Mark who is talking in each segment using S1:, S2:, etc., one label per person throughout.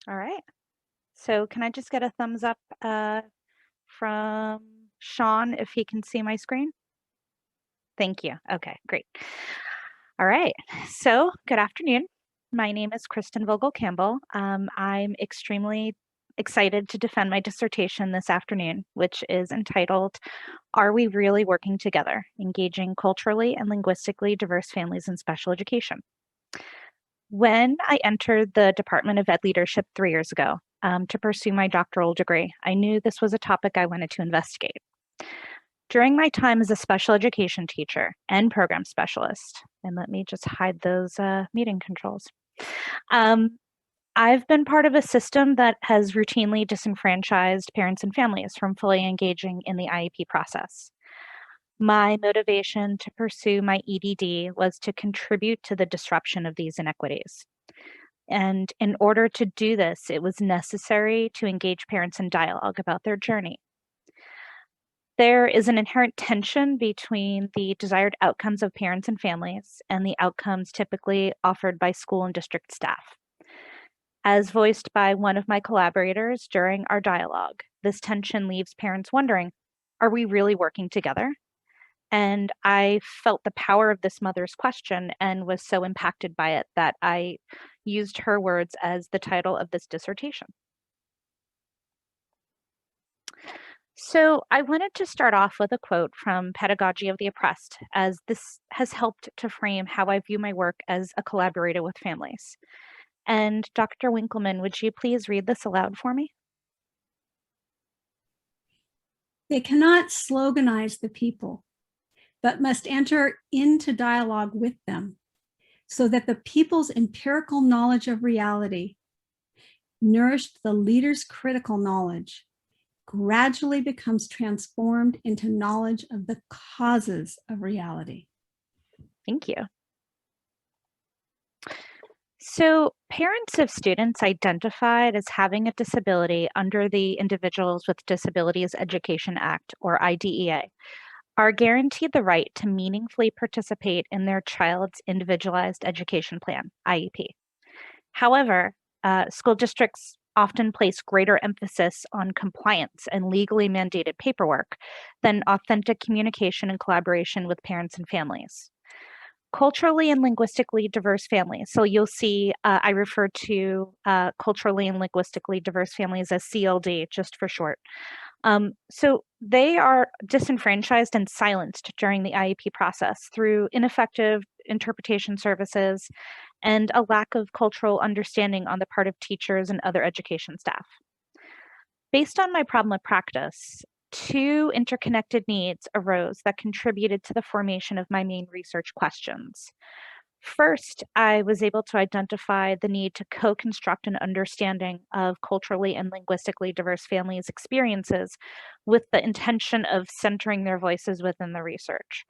S1: All right. So can I just get a thumbs up from Sean if he can see my screen? Thank you. Okay, great. All right. So good afternoon. My name is Kristin Vogel-Campbell. I'm extremely excited to defend my dissertation this afternoon, which is entitled, Are We Really Working Together? Engaging Culturally and Linguistically Diverse Families in Special Education. When I entered the Department of Ed Leadership 3 years ago to pursue my doctoral degree, I knew this was a topic I wanted to investigate. During my time as a special education teacher and program specialist, and let me just hide those meeting controls, um, I've been part of a system that has routinely disenfranchised parents and families from fully engaging in the IEP process. My motivation to pursue my EDD was to contribute to the disruption of these inequities. And in order to do this, it was necessary to engage parents in dialogue about their journey. There is an inherent tension between the desired outcomes of parents and families and the outcomes typically offered by school and district staff. As voiced by one of my collaborators during our dialogue, this tension leaves parents wondering, are we really working together? And I felt the power of this mother's question and was so impacted by it that I used her words as the title of this dissertation. So I wanted to start off with a quote from Pedagogy of the Oppressed, as this has helped to frame how I view my work as a collaborator with families. And Dr. Winkleman, would you please read this aloud for me?
S2: They cannot sloganize the people, but must enter into dialogue with them so that the people's empirical knowledge of reality, nourished the leader's critical knowledge, gradually becomes transformed into knowledge of the causes of reality.
S1: Thank you. So, parents of students identified as having a disability under the Individuals with Disabilities Education Act, or IDEA, are guaranteed the right to meaningfully participate in their child's individualized education plan, IEP. However, school districts often place greater emphasis on compliance and legally mandated paperwork than authentic communication and collaboration with parents and families. Culturally and linguistically diverse families. So you'll see I refer to culturally and linguistically diverse families as CLD, just for short. So they are disenfranchised and silenced during the IEP process through ineffective interpretation services and a lack of cultural understanding on the part of teachers and other education staff. Based on my problem of practice, two interconnected needs arose that contributed to the formation of my main research questions. First, I was able to identify the need to co construct an understanding of culturally and linguistically diverse families' experiences with the intention of centering their voices within the research.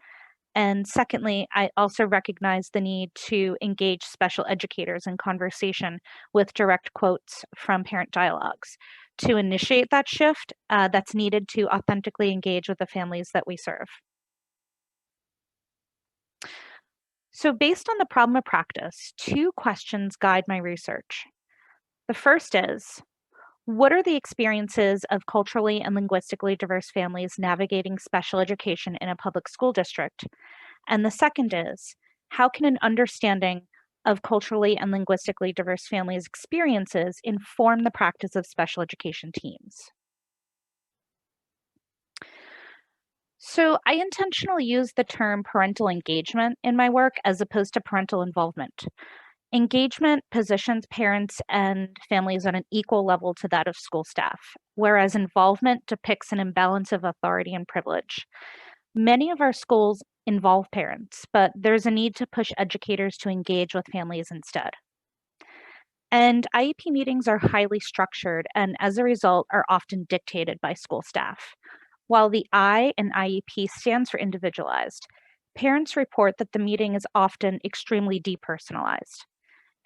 S1: And secondly, I also recognize the need to engage special educators in conversation with direct quotes from parent dialogues to initiate that shift that's needed to authentically engage with the families that we serve. So, based on the problem of practice, two questions guide my research. The first is, what are the experiences of culturally and linguistically diverse families navigating special education in a public school district? And the second is, how can an understanding of culturally and linguistically diverse families' experiences inform the practice of special education teams? So, I intentionally use the term parental engagement in my work as opposed to parental involvement. Engagement positions parents and families on an equal level to that of school staff, whereas involvement depicts an imbalance of authority and privilege. Many of our schools involve parents, but there's a need to push educators to engage with families instead. And IEP meetings are highly structured and, as a result, are often dictated by school staff. While the I in IEP stands for individualized, parents report that the meeting is often extremely depersonalized.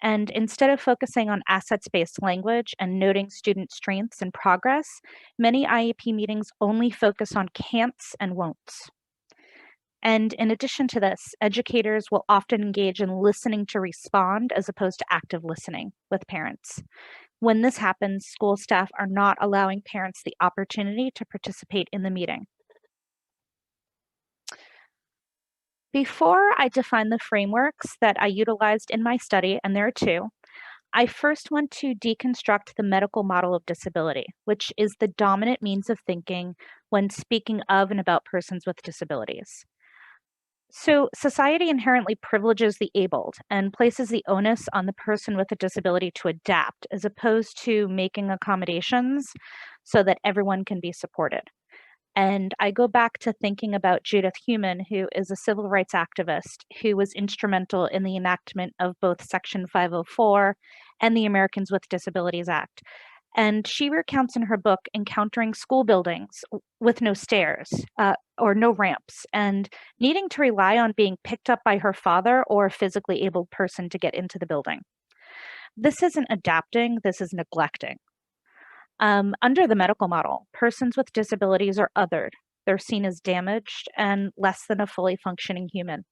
S1: And instead of focusing on assets based language and noting student strengths and progress, many IEP meetings only focus on can'ts and won'ts. And in addition to this, educators will often engage in listening to respond as opposed to active listening with parents. When this happens, school staff are not allowing parents the opportunity to participate in the meeting. Before I define the frameworks that I utilized in my study, and there are two, I first want to deconstruct the medical model of disability, which is the dominant means of thinking when speaking of and about persons with disabilities. So, society inherently privileges the abled and places the onus on the person with a disability to adapt, as opposed to making accommodations so that everyone can be supported. And I go back to thinking about Judith Heumann, who is a civil rights activist who was instrumental in the enactment of both Section 504 and the Americans with Disabilities Act. And she recounts in her book encountering school buildings with no stairs or no ramps and needing to rely on being picked up by her father or a physically able person to get into the building. This isn't adapting, this is neglecting. Under the medical model, persons with disabilities are othered. They're seen as damaged and less than a fully functioning human.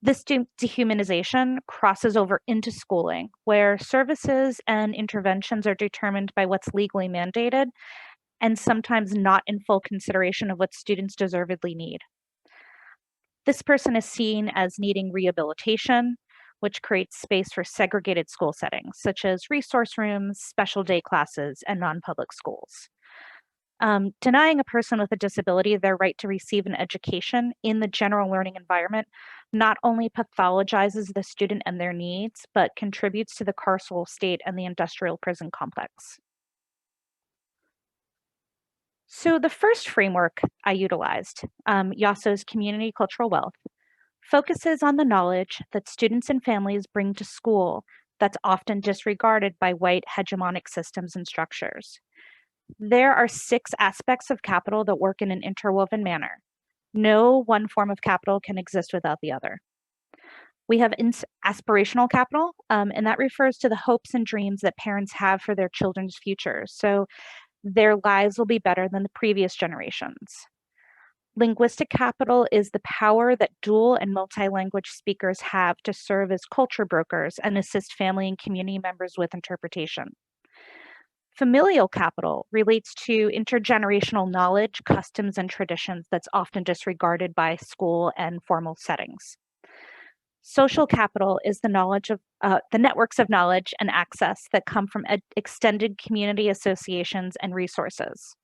S1: This dehumanization crosses over into schooling, where services and interventions are determined by what's legally mandated and sometimes not in full consideration of what students deservedly need. This person is seen as needing rehabilitation, which creates space for segregated school settings, such as resource rooms, special day classes, and non-public schools. Denying a person with a disability their right to receive an education in the general learning environment not only pathologizes the student and their needs, but contributes to the carceral state and the industrial prison complex. So the first framework I utilized, Yasso's Community Cultural Wealth, focuses on the knowledge that students and families bring to school that's often disregarded by white hegemonic systems and structures. There are 6 aspects of capital that work in an interwoven manner. No one form of capital can exist without the other. We have aspirational capital, and that refers to the hopes and dreams that parents have for their children's futures. So their lives will be better than the previous generations. Linguistic capital is the power that dual and multi-language speakers have to serve as culture brokers and assist family and community members with interpretation. Familial capital relates to intergenerational knowledge, customs, and traditions that's often disregarded by school and formal settings. Social capital is the knowledge of the networks of knowledge and access that come from extended community associations and resources.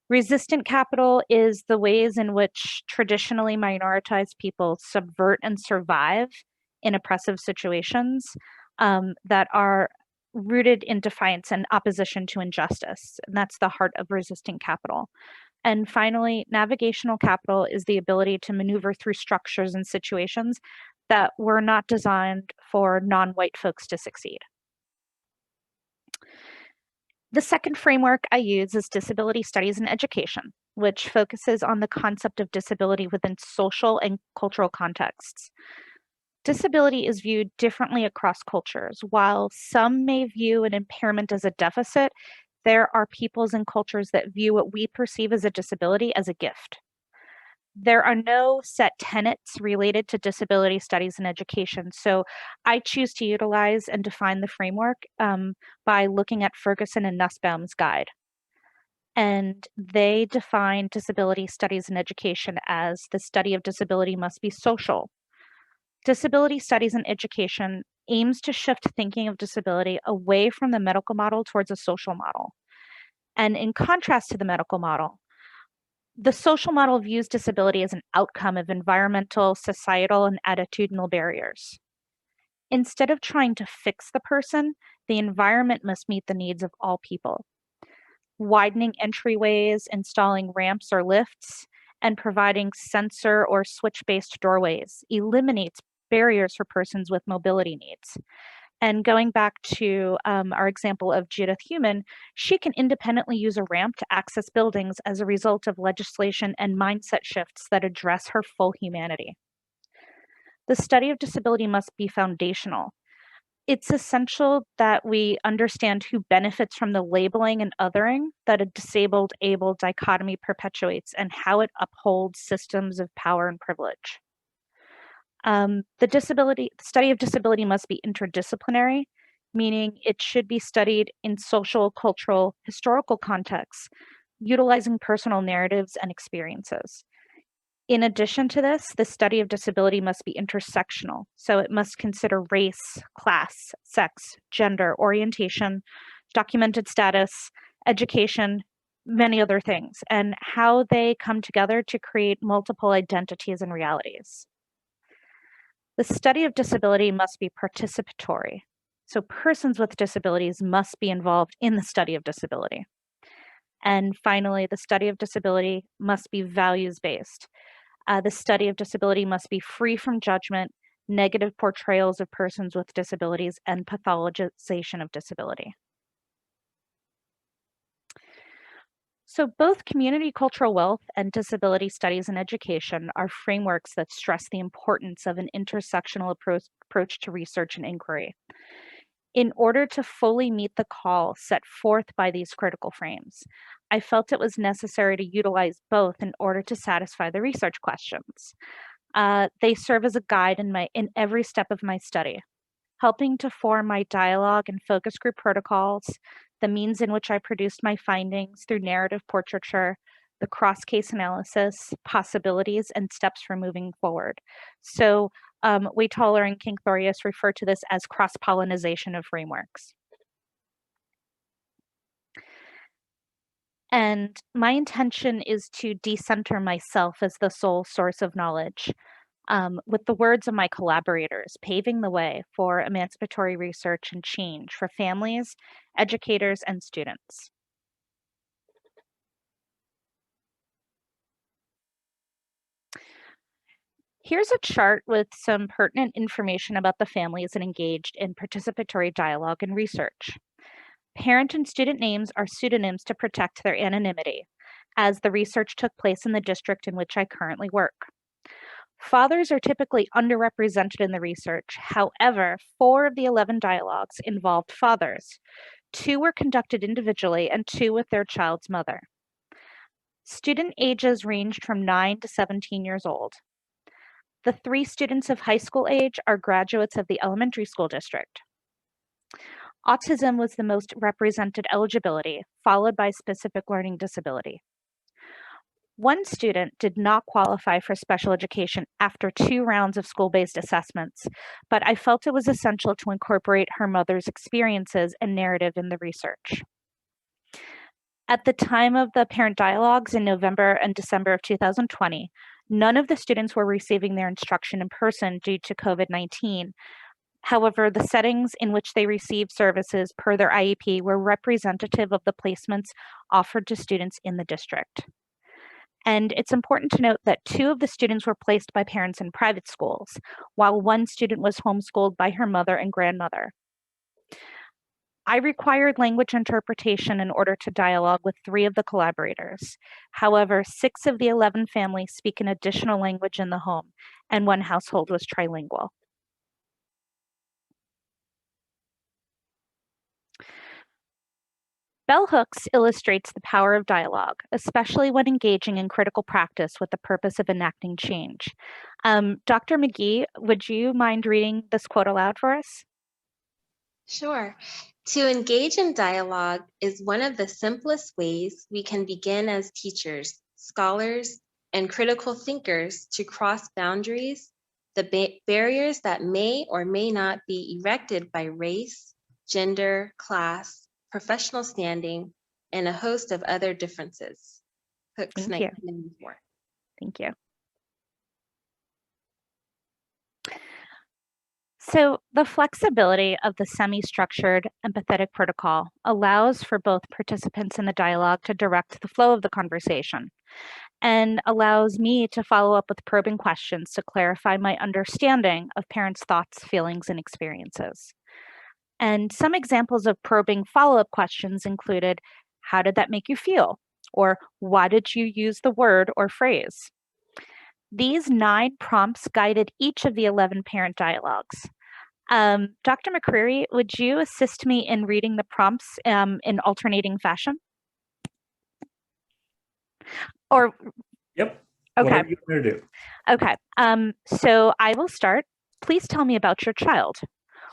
S1: Resistant capital is the ways in which traditionally minoritized people subvert and survive in oppressive situations that are rooted in defiance and opposition to injustice. And that's the heart of resistant capital. And finally, navigational capital is the ability to maneuver through structures and situations that were not designed for non-white folks to succeed. The second framework I use is disability studies and education, which focuses on the concept of disability within social and cultural contexts. Disability is viewed differently across cultures. While some may view an impairment as a deficit, there are peoples and cultures that view what we perceive as a disability as a gift. There are no set tenets related to disability studies and education, so I choose to utilize and define the framework by looking at Ferguson and Nussbaum's guide. And they define disability studies and education as the study of disability must be social. Disability studies and education aims to shift thinking of disability away from the medical model towards a social model. And in contrast to the medical model, the social model views disability as an outcome of environmental, societal, and attitudinal barriers. Instead of trying to fix the person, the environment must meet the needs of all people. Widening entryways, installing ramps or lifts, and providing sensor or switch-based doorways eliminates barriers for persons with mobility needs. And going back to our example of Judith Heumann, she can independently use a ramp to access buildings as a result of legislation and mindset shifts that address her full humanity. The study of disability must be foundational. It's essential that we understand who benefits from the labeling and othering that a disabled-able dichotomy perpetuates and how it upholds systems of power and privilege. The study of disability must be interdisciplinary. meaning it should be studied in social, cultural, historical contexts, utilizing personal narratives and experiences. In addition to this, the study of disability must be intersectional, so it must consider race, class, sex, gender, orientation, documented status, education, many other things, and how they come together to create multiple identities and realities. The study of disability must be participatory, so persons with disabilities must be involved in the study of disability. And finally, the study of disability must be values-based. The study of disability must be free from judgment, negative portrayals of persons with disabilities, and pathologization of disability. So both community cultural wealth and disability studies in education are frameworks that stress the importance of an intersectional approach to research and inquiry. In order to fully meet the call set forth by these critical frames, I felt it was necessary to utilize both in order to satisfy the research questions. They serve as a guide in every step of my study, helping to form my dialogue and focus group protocols, the means in which I produced my findings through narrative portraiture, the cross-case analysis, possibilities, and steps for moving forward. So Waitaller and King-Thorius refer to this as cross-pollination of frameworks. And my intention is to decenter myself as the sole source of knowledge, with the words of my collaborators, paving the way for emancipatory research and change for families, educators, and students. Here's a chart with some pertinent information about the families that engaged in participatory dialogue and research. Parent and student names are pseudonyms to protect their anonymity, as the research took place in the district in which I currently work. Fathers are typically underrepresented in the research. However, 4 of the 11 dialogues involved fathers. 2 were conducted individually and 2 with their child's mother. Student ages ranged from 9 to 17 years old. The 3 students of high school age are graduates of the elementary school district. Autism was the most represented eligibility, followed by specific learning disability. 1 student did not qualify for special education after 2 rounds of school-based assessments, but I felt it was essential to incorporate her mother's experiences and narrative in the research. At the time of the parent dialogues in November and December of 2020, none of the students were receiving their instruction in person due to COVID-19. However, the settings in which they received services per their IEP were representative of the placements offered to students in the district. And it's important to note that 2 of the students were placed by parents in private schools, while 1 student was homeschooled by her mother and grandmother. I required language interpretation in order to dialogue with 3 of the collaborators. However, 6 of the 11 families speak an additional language in the home, and 1 household was trilingual. Bell hooks illustrates the power of dialogue, especially when engaging in critical practice with the purpose of enacting change. Dr. McGee, would you mind reading this quote aloud for us?
S3: Sure. To engage in dialogue is one of the simplest ways we can begin as teachers, scholars, and critical thinkers to cross boundaries, the barriers that may or may not be erected by race, gender, class, professional standing, and a host of other differences. Hooks,
S1: Thank you.
S3: 1994.
S1: Thank you. So the flexibility of the semi-structured empathetic protocol allows for both participants in the dialogue to direct the flow of the conversation and allows me to follow up with probing questions to clarify my understanding of parents' thoughts, feelings, and experiences. And some examples of probing follow-up questions included, how did that make you feel? Or why did you use the word or phrase? These 9 prompts guided each of the 11 parent dialogues. Dr. McCreary, would you assist me in reading the prompts in alternating fashion? Or
S4: Yep.
S1: Okay.
S4: Whatever you want to do.
S1: Okay. So I will start. Please tell me about your child.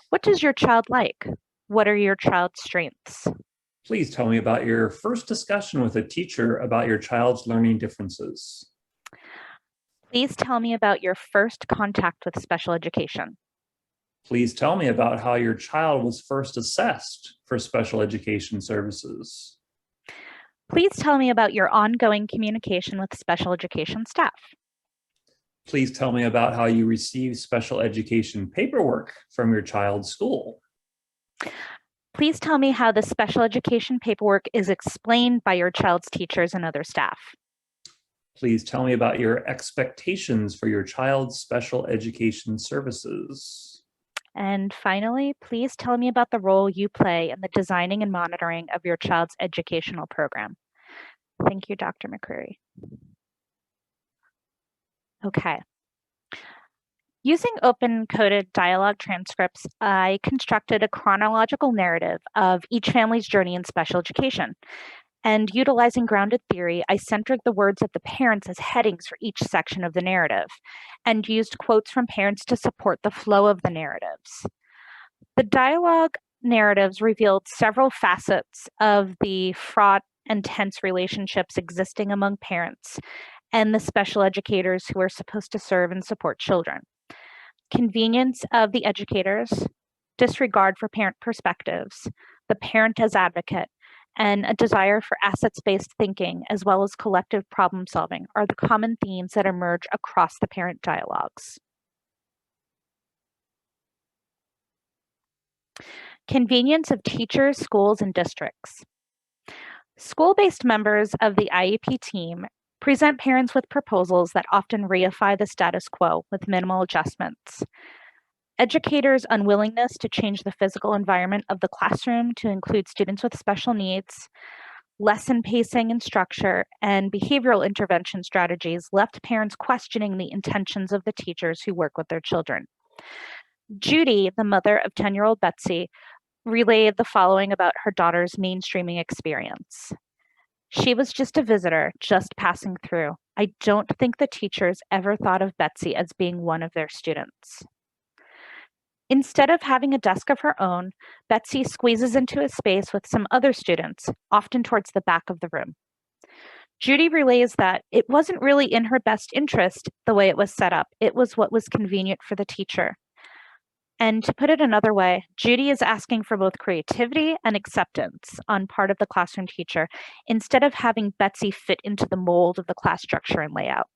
S1: What does your child like? What are your child's strengths?
S4: Please tell me about your first discussion with a teacher about your child's learning differences.
S1: Please tell me about your first contact with special education.
S4: Please tell me about how your child was first assessed for special education services.
S1: Please tell me about your ongoing communication with special education staff.
S4: Please tell me about how you receive special education paperwork from your child's school.
S1: Please tell me how the special education paperwork is explained by your child's teachers and other staff.
S4: Please tell me about your expectations for your child's special education services.
S1: And finally, please tell me about the role you play in the designing and monitoring of your child's educational program. Thank you, Dr. McCreary. Okay. Using open-coded dialogue transcripts, I constructed a chronological narrative of each family's journey in special education. And utilizing grounded theory, I centered the words of the parents as headings for each section of the narrative and used quotes from parents to support the flow of the narratives. The dialogue narratives revealed several facets of the fraught and tense relationships existing among parents and the special educators who are supposed to serve and support children. Convenience of the educators, disregard for parent perspectives, the parent as advocate, and a desire for assets-based thinking as well as collective problem solving are the common themes that emerge across the parent dialogues. Convenience of teachers, schools, and districts. School-based members of the IEP team present parents with proposals that often reify the status quo with minimal adjustments. Educators' unwillingness to change the physical environment of the classroom to include students with special needs, lesson pacing and structure, and behavioral intervention strategies left parents questioning the intentions of the teachers who work with their children. Judy, the mother of 10-year-old Betsy, relayed the following about her daughter's mainstreaming experience. She was just a visitor, just passing through. I don't think the teachers ever thought of Betsy as being one of their students. Instead of having a desk of her own, Betsy squeezes into a space with some other students, often towards the back of the room. Judy relays that it wasn't really in her best interest the way it was set up. It was what was convenient for the teacher. And to put it another way, Judy is asking for both creativity and acceptance on part of the classroom teacher, instead of having Betsy fit into the mold of the class structure and layout.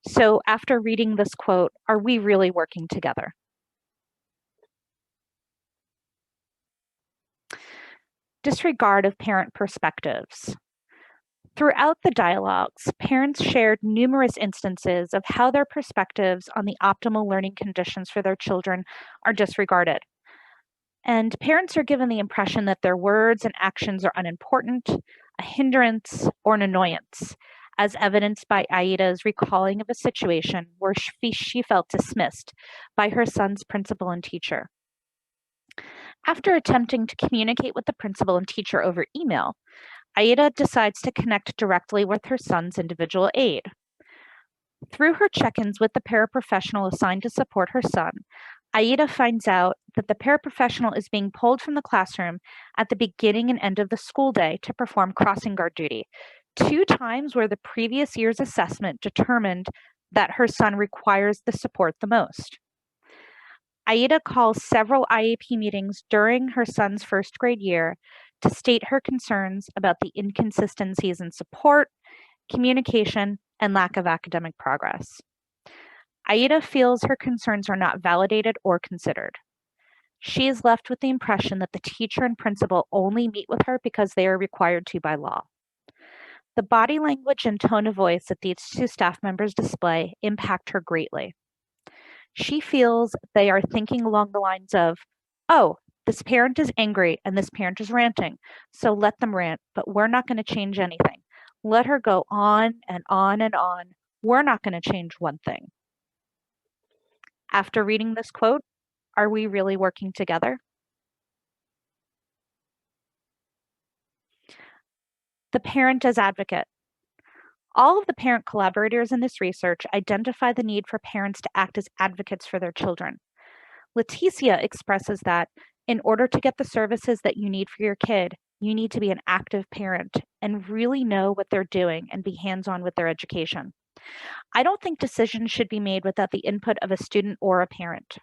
S1: So after reading this quote, are we really working together? Disregard of parent perspectives. Throughout the dialogues, parents shared numerous instances of how their perspectives on the optimal learning conditions for their children are disregarded. And parents are given the impression that their words and actions are unimportant, a hindrance, or an annoyance, as evidenced by Aida's recalling of a situation where she felt dismissed by her son's principal and teacher. After attempting to communicate with the principal and teacher over email, Aida decides to connect directly with her son's individual aide. Through her check-ins with the paraprofessional assigned to support her son, Aida finds out that the paraprofessional is being pulled from the classroom at the beginning and end of the school day to perform crossing guard duty, 2 times where the previous year's assessment determined that her son requires the support the most. Aida calls several IEP meetings during her son's first grade year to state her concerns about the inconsistencies in support, communication, and lack of academic progress. Aida feels her concerns are not validated or considered. She is left with the impression that the teacher and principal only meet with her because they are required to by law. The body language and tone of voice that these 2 staff members display impact her greatly. She feels they are thinking along the lines of, oh, this parent is angry and this parent is ranting, so let them rant, but we're not going to change anything. Let her go on and on and on. We're not going to change one thing. After reading this quote, are we really working together? The parent as advocate. All of the parent collaborators in this research identify the need for parents to act as advocates for their children. Leticia expresses that In order to get the services that you need for your kid, you need to be an active parent and really know what they're doing and be hands-on with their education. I don't think decisions should be made without the input of a student or a parent.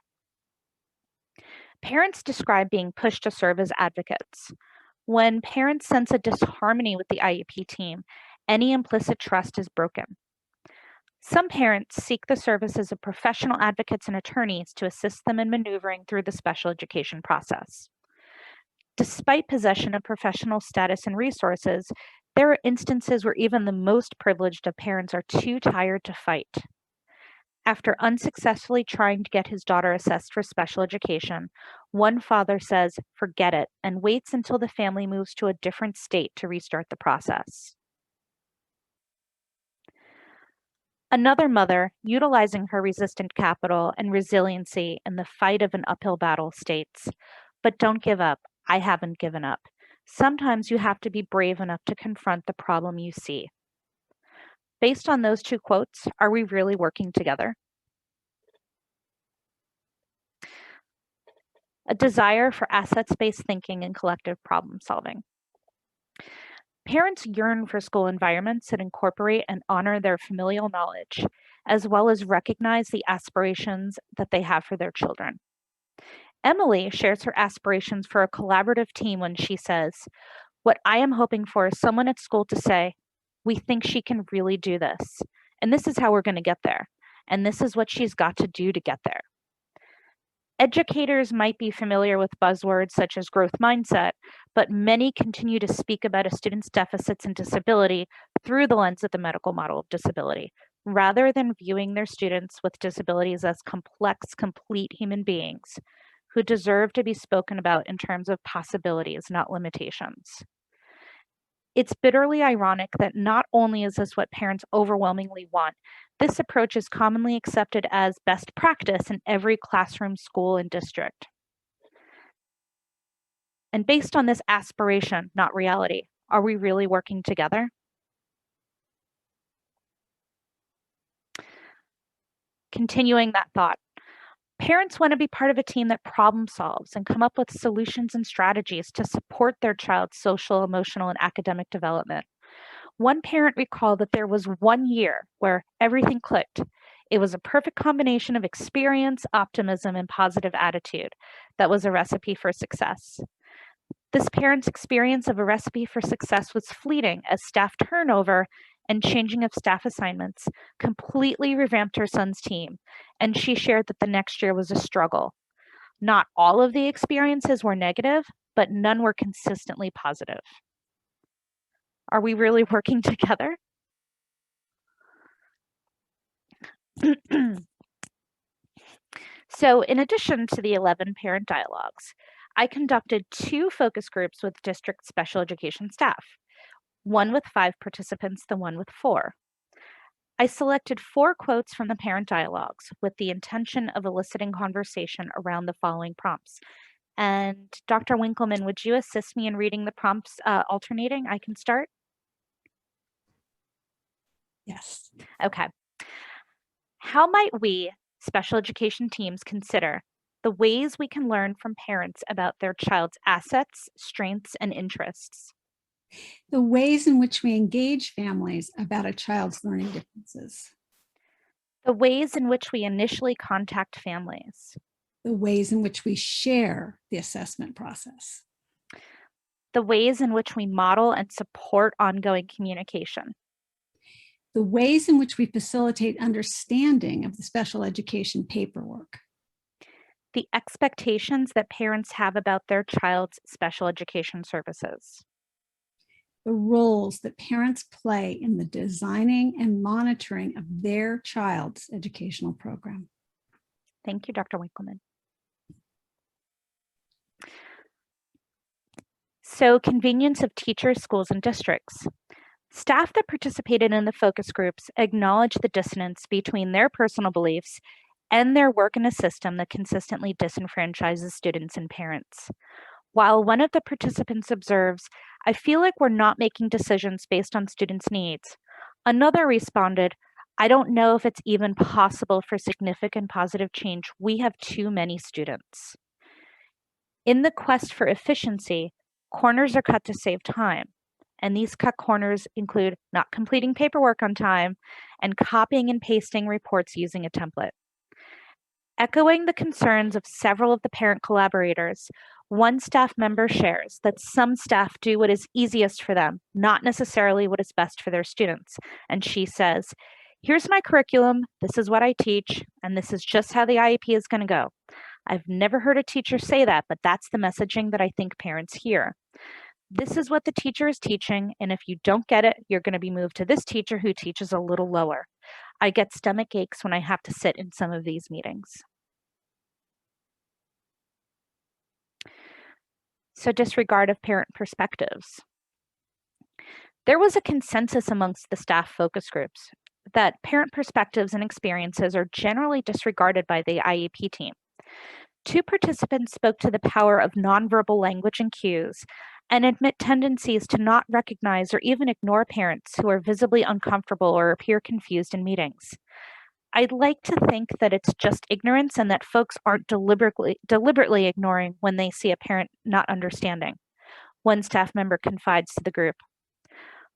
S1: Parents describe being pushed to serve as advocates. When parents sense a disharmony with the IEP team, any implicit trust is broken. Some parents seek the services of professional advocates and attorneys to assist them in maneuvering through the special education process. Despite possession of professional status and resources, there are instances where even the most privileged of parents are too tired to fight. After unsuccessfully trying to get his daughter assessed for special education, one father says, "Forget it," and waits until the family moves to a different state to restart the process. Another mother, utilizing her resistant capital and resiliency in the fight of an uphill battle, states, "But don't give up. I haven't given up. Sometimes you have to be brave enough to confront the problem you see." Based on those two quotes, are we really working together? A desire for assets-based thinking and collective problem solving. Parents yearn for school environments that incorporate and honor their familial knowledge, as well as recognize the aspirations that they have for their children. Emily shares her aspirations for a collaborative team when she says, "What I am hoping for is someone at school to say, 'We think she can really do this, and this is how we're going to get there, and this is what she's got to do to get there.'" Educators might be familiar with buzzwords such as growth mindset, but many continue to speak about a student's deficits and disability through the lens of the medical model of disability, rather than viewing their students with disabilities as complex, complete human beings who deserve to be spoken about in terms of possibilities, not limitations. It's bitterly ironic that not only is this what parents overwhelmingly want, this approach is commonly accepted as best practice in every classroom, school, and district. And based on this aspiration, not reality, are we really working together? Continuing that thought, parents want to be part of a team that problem solves and come up with solutions and strategies to support their child's social, emotional, and academic development. One parent recalled that there was one year where everything clicked. It was a perfect combination of experience, optimism, and positive attitude that was a recipe for success. This parent's experience of a recipe for success was fleeting as staff turnover and changing of staff assignments completely revamped her son's team, and she shared that the next year was a struggle. Not all of the experiences were negative, but none were consistently positive. Are we really working together? So in addition to the 11 parent dialogues, I conducted 2 focus groups with district special education staff, one with 5 participants, the one with 4. I selected 4 quotes from the parent dialogues with the intention of eliciting conversation around the following prompts. And Dr. Winkleman, would you assist me in reading the prompts alternating? I can start?
S2: Yes.
S1: Okay. How might we, special education teams, consider the ways we can learn from parents about their child's assets, strengths, and interests?
S2: The ways in which we engage families about a child's learning differences.
S1: The ways in which we initially contact families.
S2: The ways in which we share the assessment process.
S1: The ways in which we model and support ongoing communication.
S2: The ways in which we facilitate understanding of the special education paperwork.
S1: The expectations that parents have about their child's special education services.
S2: The roles that parents play in the designing and monitoring of their child's educational program.
S1: Thank you, Dr. Winkleman. So, convenience of teachers, schools, and districts. Staff that participated in the focus groups acknowledged the dissonance between their personal beliefs and their work in a system that consistently disenfranchises students and parents. While one of the participants observes, "I feel like we're not making decisions based on students' needs," another responded, "I don't know if it's even possible for significant positive change. We have too many students." In the quest for efficiency, corners are cut to save time, and these cut corners include not completing paperwork on time and copying and pasting reports using a template. Echoing the concerns of several of the parent collaborators, one staff member shares that some staff do what is easiest for them, not necessarily what is best for their students. And she says, "Here's my curriculum, this is what I teach, and this is just how the IEP is going to go." I've never heard a teacher say that, but that's the messaging that I think parents hear. This is what the teacher is teaching, and if you don't get it, you're going to be moved to this teacher who teaches a little lower. I get stomach aches when I have to sit in some of these meetings. So disregard of parent perspectives. There was a consensus amongst the staff focus groups that parent perspectives and experiences are generally disregarded by the IEP team. 2 participants spoke to the power of nonverbal language and cues and admit tendencies to not recognize or even ignore parents who are visibly uncomfortable or appear confused in meetings. I'd like to think that it's just ignorance and that folks aren't deliberately ignoring when they see a parent not understanding. One staff member confides to the group.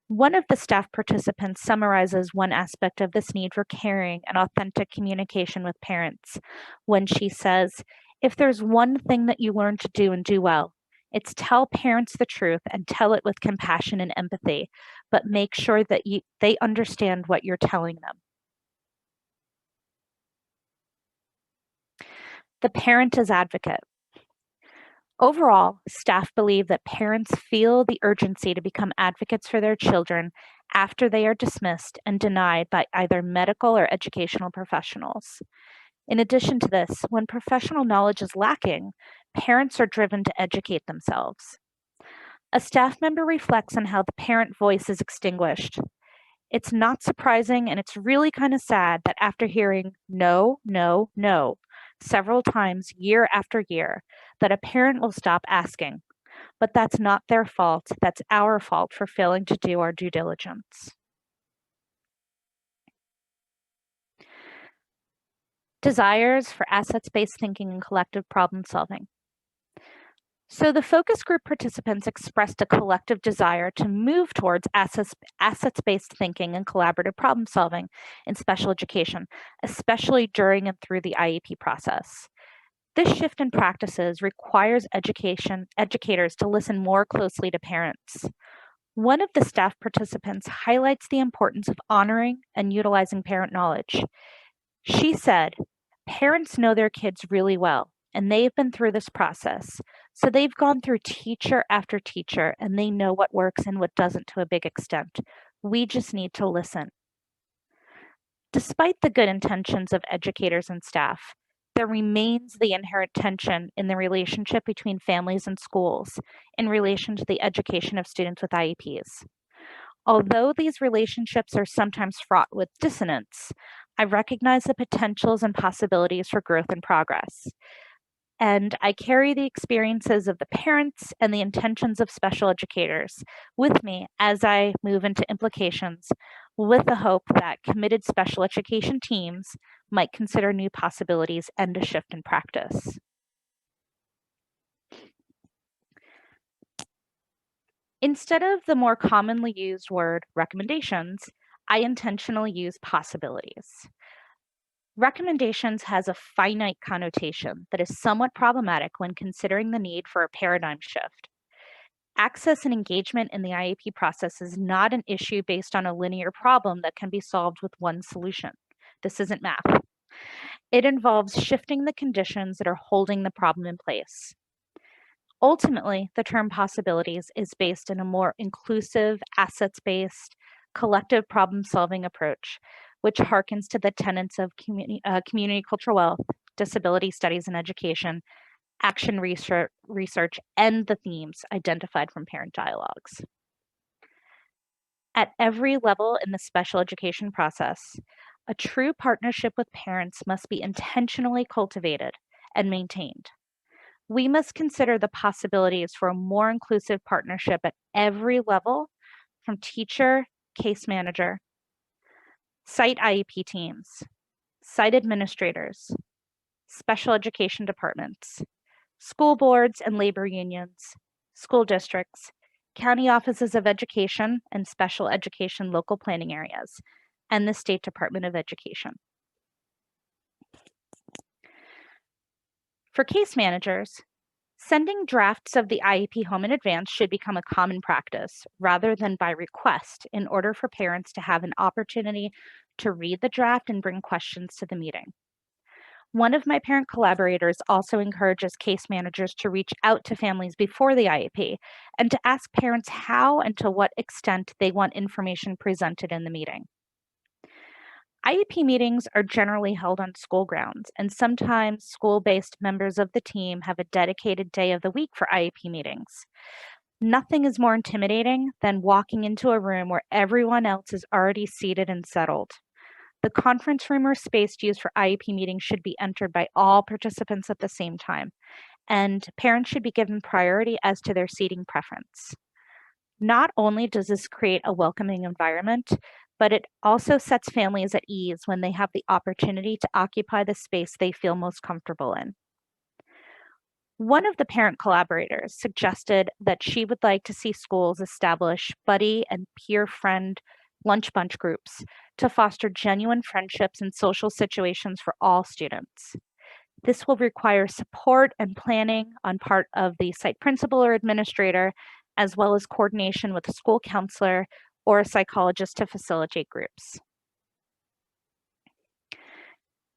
S1: One of the staff participants summarizes one aspect of this need for caring and authentic communication with parents when she says, "If there's one thing that you learn to do and do well, it's tell parents the truth and tell it with compassion and empathy, but make sure that they understand what you're telling them." The parent as advocate. Overall, staff believe that parents feel the urgency to become advocates for their children after they are dismissed and denied by either medical or educational professionals. In addition to this, when professional knowledge is lacking, parents are driven to educate themselves. A staff member reflects on how the parent voice is extinguished. It's not surprising, and it's really kind of sad that after hearing no, no, no several times year after year, that a parent will stop asking. But that's not their fault, that's our fault for failing to do our due diligence. Desires for assets-based thinking and collective problem solving. So the focus group participants expressed a collective desire to move towards assets-based thinking and collaborative problem solving in special education, especially during and through the IEP process. This shift in practices requires educators to listen more closely to parents. One of the staff participants highlights the importance of honoring and utilizing parent knowledge. She said, "Parents know their kids really well, and they've been through this process. So they've gone through teacher after teacher, and they know what works and what doesn't to a big extent. We just need to listen." Despite the good intentions of educators and staff, there remains the inherent tension in the relationship between families and schools in relation to the education of students with IEPs. Although these relationships are sometimes fraught with dissonance, I recognize the potentials and possibilities for growth and progress. And I carry the experiences of the parents and the intentions of special educators with me as I move into implications, with the hope that committed special education teams might consider new possibilities and a shift in practice. Instead of the more commonly used word recommendations, I intentionally use possibilities. Recommendations has a finite connotation that is somewhat problematic when considering the need for a paradigm shift. Access and engagement in the IEP process is not an issue based on a linear problem that can be solved with one solution. This isn't math. It involves shifting the conditions that are holding the problem in place. Ultimately, the term possibilities is based in a more inclusive, assets-based, collective problem-solving approach, which harkens to the tenets of community cultural wealth, disability studies and education, action research, and the themes identified from parent dialogues. At every level in the special education process, a true partnership with parents must be intentionally cultivated and maintained. We must consider the possibilities for a more inclusive partnership at every level, from teacher, case manager, site IEP teams, site administrators, special education departments, school boards and labor unions, school districts, county offices of education and special education local planning areas, and the State Department of Education. For case managers, sending drafts of the IEP home in advance should become a common practice rather than by request in order for parents to have an opportunity to read the draft and bring questions to the meeting. One of my parent collaborators also encourages case managers to reach out to families before the IEP and to ask parents how and to what extent they want information presented in the meeting. IEP meetings are generally held on school grounds, and sometimes school-based members of the team have a dedicated day of the week for IEP meetings. Nothing is more intimidating than walking into a room where everyone else is already seated and settled. The conference room or space used for IEP meetings should be entered by all participants at the same time, and parents should be given priority as to their seating preference. Not only does this create a welcoming environment, but it also sets families at ease when they have the opportunity to occupy the space they feel most comfortable in. One of the parent collaborators suggested that she would like to see schools establish buddy and peer friend lunch bunch groups to foster genuine friendships and social situations for all students. This will require support and planning on part of the site principal or administrator, as well as coordination with a school counselor or a psychologist to facilitate groups.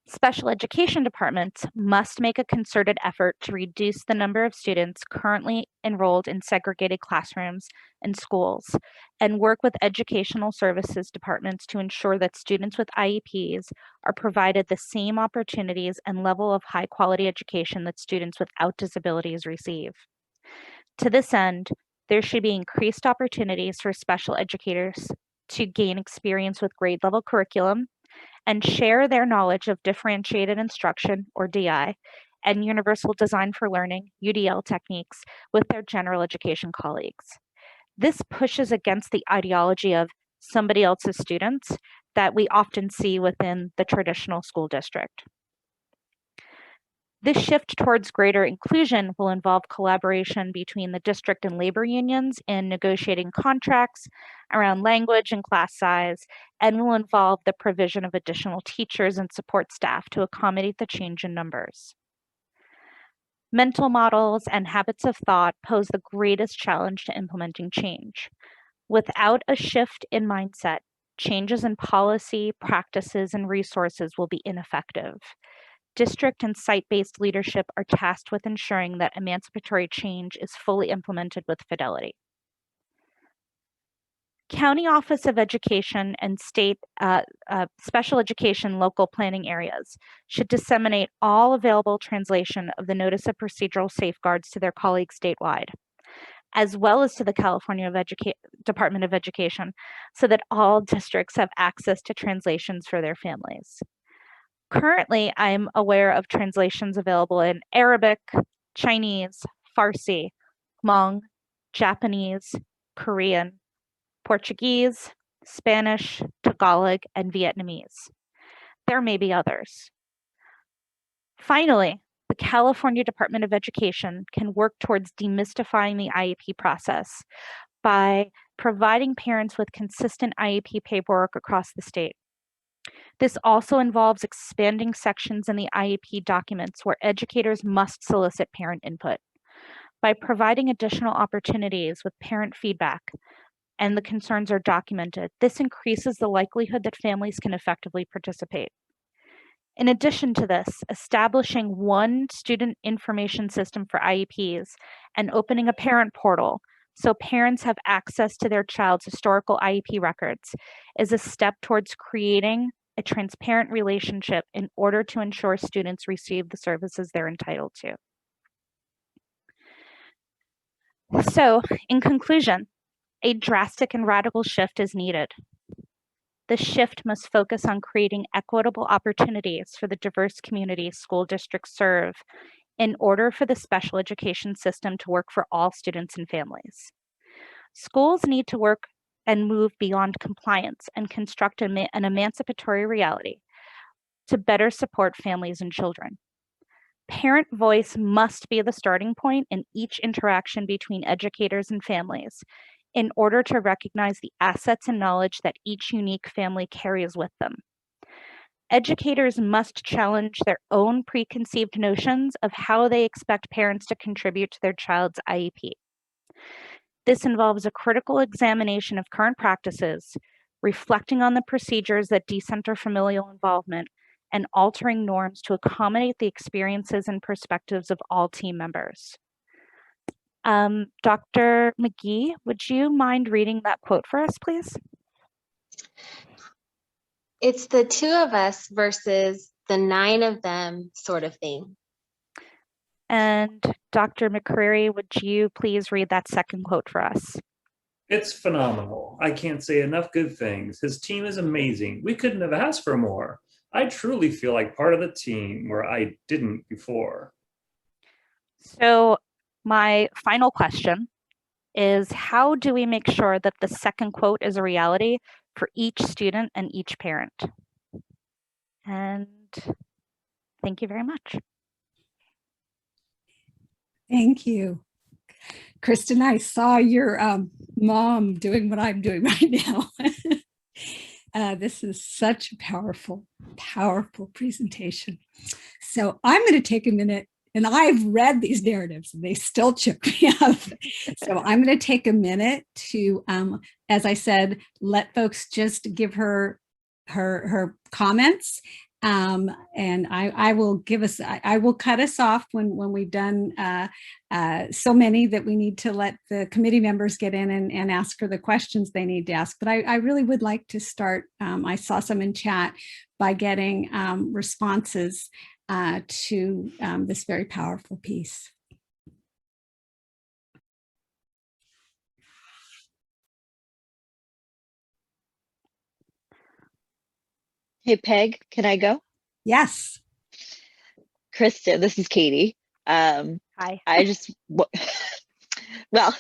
S1: Special education departments must make a concerted effort to reduce the number of students currently enrolled in segregated classrooms and schools, and work with educational services departments to ensure that students with IEPs are provided the same opportunities and level of high-quality education that students without disabilities receive. To this end, there should be increased opportunities for special educators to gain experience with grade level curriculum and share their knowledge of differentiated instruction, or DI, and universal design for learning, UDL techniques with their general education colleagues. This pushes against the ideology of somebody else's students that we often see within the traditional school district. This shift towards greater inclusion will involve collaboration between the district and labor unions in negotiating contracts around language and class size, and will involve the provision of additional teachers and support staff to accommodate the change in numbers. Mental models and habits of thought pose the greatest challenge to implementing change. Without a shift in mindset, changes in policy, practices, and resources will be ineffective. District and site-based leadership are tasked with ensuring that emancipatory change is fully implemented with fidelity. County Office of Education and state special education local planning areas should disseminate all available translation of the Notice of Procedural Safeguards to their colleagues statewide, as well as to the California Department of Education, so that all districts have access to translations for their families. Currently, I'm aware of translations available in Arabic, Chinese, Farsi, Hmong, Japanese, Korean, Portuguese, Spanish, Tagalog, and Vietnamese. There may be others. Finally, the California Department of Education can work towards demystifying the IEP process by providing parents with consistent IEP paperwork across the state. This also involves expanding sections in the IEP documents where educators must solicit parent input. By providing additional opportunities with parent feedback and the concerns are documented, this increases the likelihood that families can effectively participate. In addition to this, establishing one student information system for IEPs and opening a parent portal so parents have access to their child's historical IEP records is a step towards creating a transparent relationship in order to ensure students receive the services they're entitled to. So, in conclusion, a drastic and radical shift is needed. The shift must focus on creating equitable opportunities for the diverse communities school districts serve in order for the special education system to work for all students and families. Schools need to work and move beyond compliance and construct an emancipatory reality to better support families and children. Parent voice must be the starting point in each interaction between educators and families in order to recognize the assets and knowledge that each unique family carries with them. Educators must challenge their own preconceived notions of how they expect parents to contribute to their child's IEP. This involves a critical examination of current practices, reflecting on the procedures that decenter familial involvement, and altering norms to accommodate the experiences and perspectives of all team members. Dr. McGee, would you mind reading that quote for us, please?
S3: It's the 2 of us versus the 9 of them sort of thing.
S1: And Dr. McCreary, would you please read that second quote for us?
S4: It's phenomenal. I can't say enough good things. His team is amazing. We couldn't have asked for more. I truly feel like part of the team where I didn't before.
S1: So my final question is, how do we make sure that the second quote is a reality for each student and each parent? And thank you very much.
S2: Thank you. Kristin, I saw your mom doing what I'm doing right now. This is such a powerful, powerful presentation. So I'm going to take a minute, and I've read these narratives and they still choke me up. So I'm going to take a minute to, as I said, let folks just give her comments. And I will give us, I will cut us off when we've done so many that we need to let the committee members get in and ask her the questions they need to ask. But I really would like to start, I saw some in chat, by getting responses to this very powerful piece.
S5: Hey, Peg, can I go?
S2: Yes.
S5: Kristin, this is Katie.
S1: Hi.
S5: I just, well,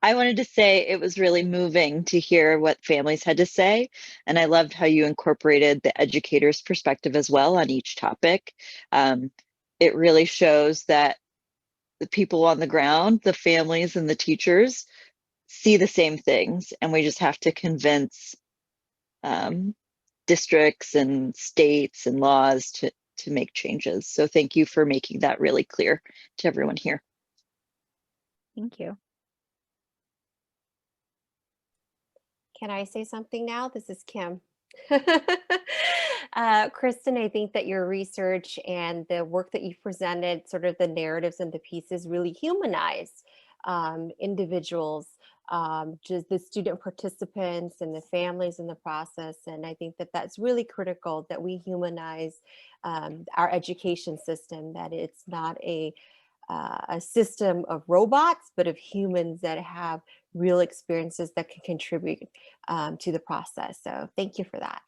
S5: I wanted to say it was really moving to hear what families had to say. And I loved how you incorporated the educator's perspective as well on each topic. It really shows that the people on the ground, the families and the teachers, see the same things. And we just have to convince districts and states and laws to make changes. So thank you for making that really clear to everyone here.
S1: Thank you.
S6: Can I say something now? This is Kim. Kristin, I think that your research and the work that you've presented, sort of the narratives and the pieces, really humanize individuals, just the student participants and the families in the process. And I think that that's really critical, that we humanize our education system, that it's not a system of robots, but of humans that have real experiences that can contribute to the process. So thank you for that.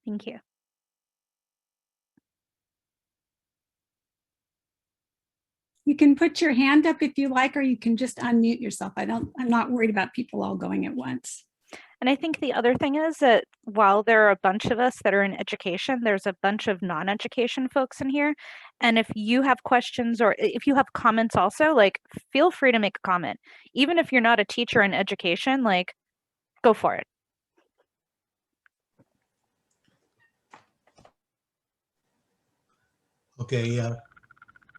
S1: Thank you.
S2: You can put your hand up if you like, or you can just unmute yourself. I'm not worried about people all going at once.
S1: And I think the other thing is that while there are a bunch of us that are in education, there's a bunch of non-education folks in here. And if you have questions or if you have comments also, like, feel free to make a comment. Even if you're not a teacher in education, like, go for it.
S7: Okay,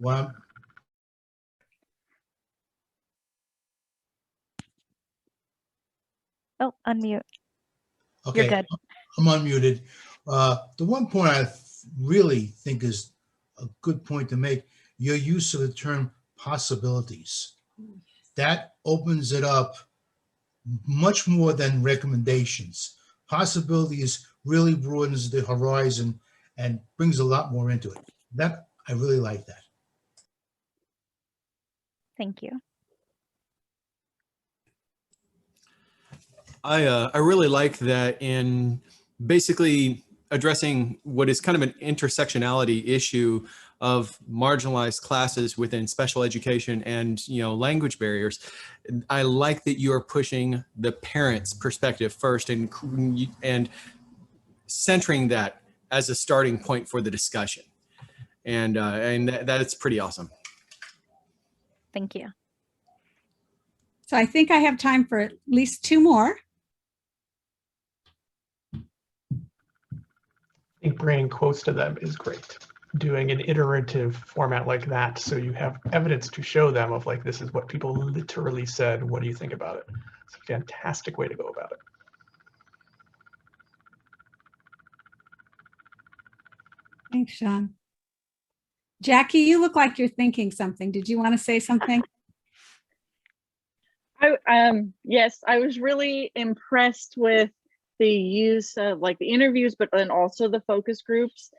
S7: well,
S1: Oh, unmute.
S7: okay,
S1: You're good.
S7: I'm unmuted. The one point I really think is a good point to make, your use of the term possibilities. That opens it up much more than recommendations. Possibilities really broadens the horizon and brings a lot more into it. That, I really like that.
S1: Thank you.
S8: I really like that in basically addressing what is kind of an intersectionality issue of marginalized classes within special education and, you know, language barriers. I like that you are pushing the parents' perspective first and centering that as a starting point for the discussion. And that's pretty awesome.
S1: Thank you.
S2: So I think I have time for at least 2 more.
S9: I think bringing quotes to them is great. Doing an iterative format like that, so you have evidence to show them of like, this is what people literally said. What do you think about it? It's a fantastic way to go about it.
S2: Thanks, Sean. Jackie, you look like you're thinking something. Did you want to say something?
S10: Yes, I was really impressed with the use of like the interviews, but then also the focus groups,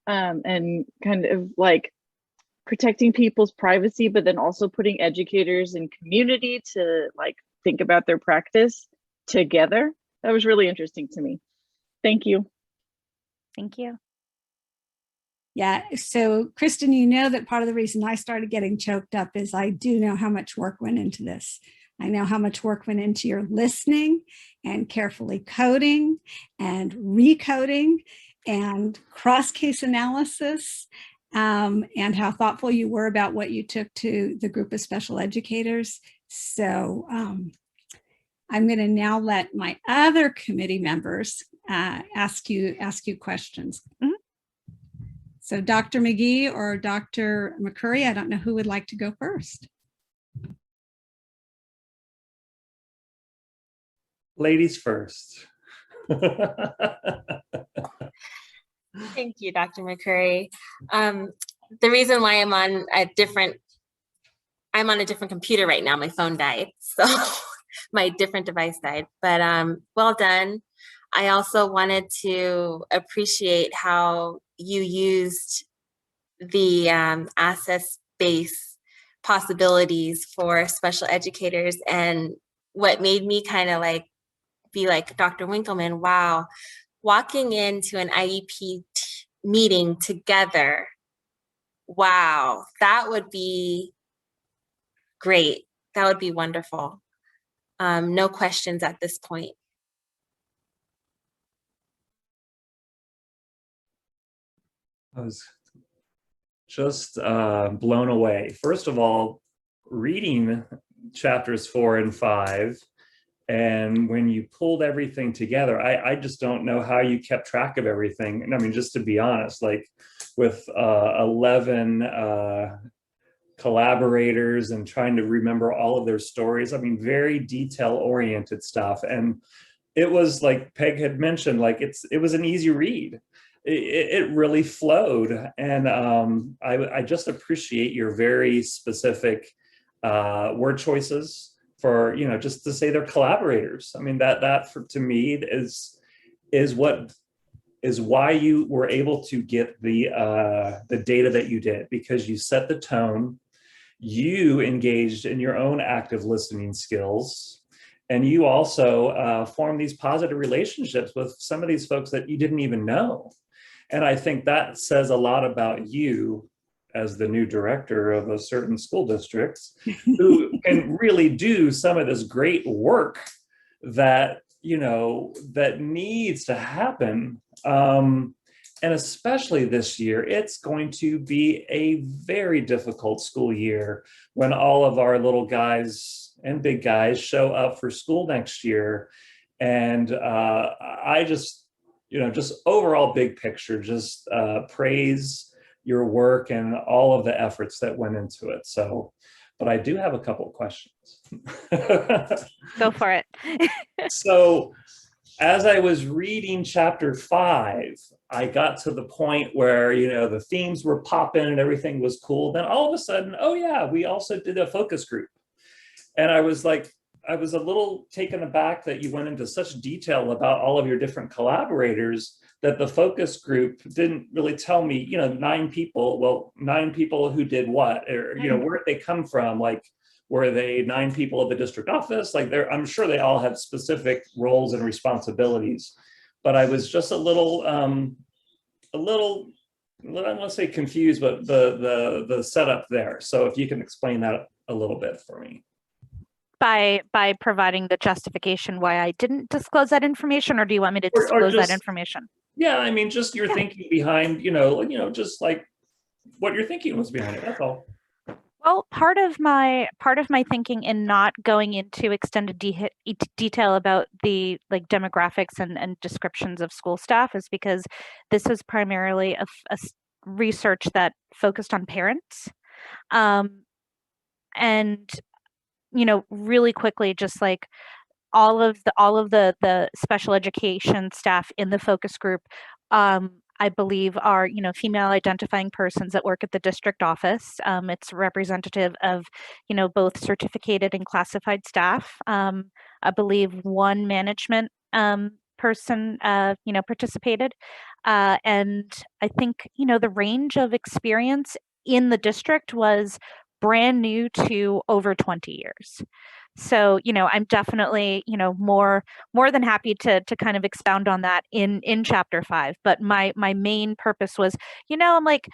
S10: and kind of like protecting people's privacy, but then also putting educators and community to like think about their practice together. That was really interesting to me. Thank you.
S1: Thank you.
S2: Yeah, so Kristin, you know that part of the reason I started getting choked up is I do know how much work went into this. I know how much work went into your listening and carefully coding and recoding and cross-case analysis, and how thoughtful you were about what you took to the group of special educators. So I'm going to now let my other committee members ask you questions. Mm-hmm. So Dr. McGee or Dr. McCurry, I don't know who would like to go first.
S4: Ladies first.
S3: Thank you, Dr. McCurry. The reason why I'm on a different computer right now. My phone died, so my different device died. But well done. I also wanted to appreciate how you used the access-based possibilities for special educators, and what made me kind of like be like Dr. Winkleman, wow, walking into an IEP meeting together, wow, that would be great. That would be wonderful. No questions at this point.
S4: I was just blown away. First of all, reading chapters 4 and 5, and when you pulled everything together, I just don't know how you kept track of everything. And I mean, just to be honest, like with 11 collaborators and trying to remember all of their stories, I mean, very detail-oriented stuff. And it was like Peg had mentioned, like it was an easy read. It really flowed. And I just appreciate your very specific word choices for, you know, just to say they're collaborators. I mean, that to me is why you were able to get the data that you did, because you set the tone, you engaged in your own active listening skills, and you also formed these positive relationships with some of these folks that you didn't even know. And I think that says a lot about you as the new director of a certain school districts who can really do some of this great work that, you know, that needs to happen. And especially this year, it's going to be a very difficult school year when all of our little guys and big guys show up for school next year. And I just, you know, just overall big picture, just praise your work and all of the efforts that went into it. So, but I do have a couple of questions.
S1: Go for it.
S4: So as I was reading chapter 5, I got to the point where, you know, the themes were popping and everything was cool. Then all of a sudden, oh yeah, we also did a focus group. And I was like, I was a little taken aback that you went into such detail about all of your different collaborators, that the focus group didn't really tell me, you know, 9 people who did what, or, you know, where did they come from? Like, were they 9 people at the district office? Like, I'm sure they all have specific roles and responsibilities, but I was just a little, I don't want to say confused, but the setup there. So if you can explain that a little bit for me.
S1: By providing the justification why I didn't disclose that information, or do you want me to disclose that information?
S4: Yeah, I mean, just your thinking behind, you know, just like what your thinking was behind it. That's all.
S1: Well, part of my thinking in not going into extended detail about the like demographics and descriptions of school staff is because this was primarily a research that focused on parents, and really quickly, just like all of the special education staff in the focus group, I believe are, female identifying persons that work at the district office. It's representative of, both certificated and classified staff. I believe one management person, participated. And I think, the range of experience in the district was brand new to over 20 years. So, I'm definitely, more than happy to kind of expound on that in chapter 5. But my main purpose was, I'm like,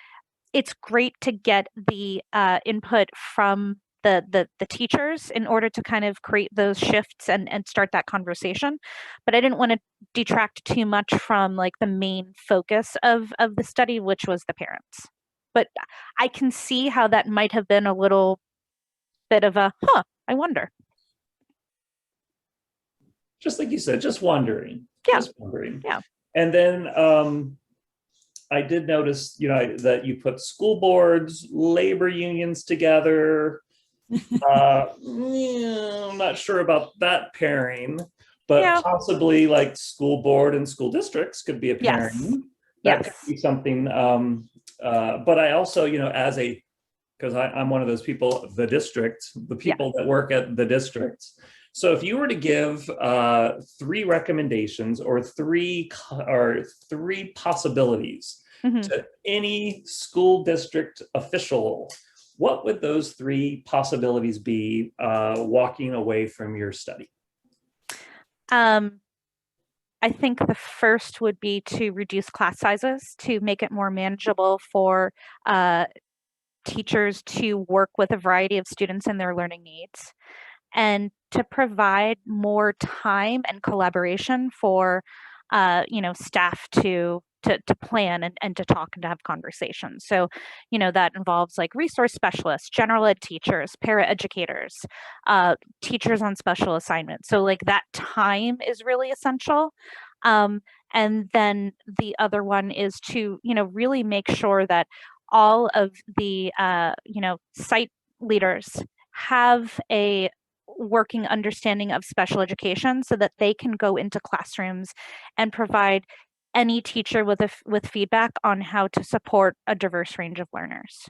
S1: it's great to get the input from the teachers in order to kind of create those shifts and start that conversation. But I didn't want to detract too much from like the main focus of the study, which was the parents. But I can see how that might have been a little bit of a, I wonder.
S4: Just like you said, just wondering.
S1: Yeah.
S4: Just wondering.
S1: Yeah.
S4: And then I did notice, that you put school boards, labor unions together. I'm not sure about that pairing, but possibly like school board and school districts could be a pairing. That could be something. But I also, because I'm one of those people, the district, the people that work at the districts. So if you were to give 3 recommendations or three possibilities to any school district official, what would those 3 possibilities be walking away from your study?
S1: I think the first would be to reduce class sizes to make it more manageable for teachers to work with a variety of students and their learning needs, and to provide more time and collaboration for staff to plan and to talk and to have conversations. So, that involves like resource specialists, general ed teachers, paraeducators, teachers on special assignments. So like that time is really essential. And then the other one is to, really make sure that all of the, site leaders have a working understanding of special education so that they can go into classrooms and provide any teacher with feedback on how to support a diverse range of learners.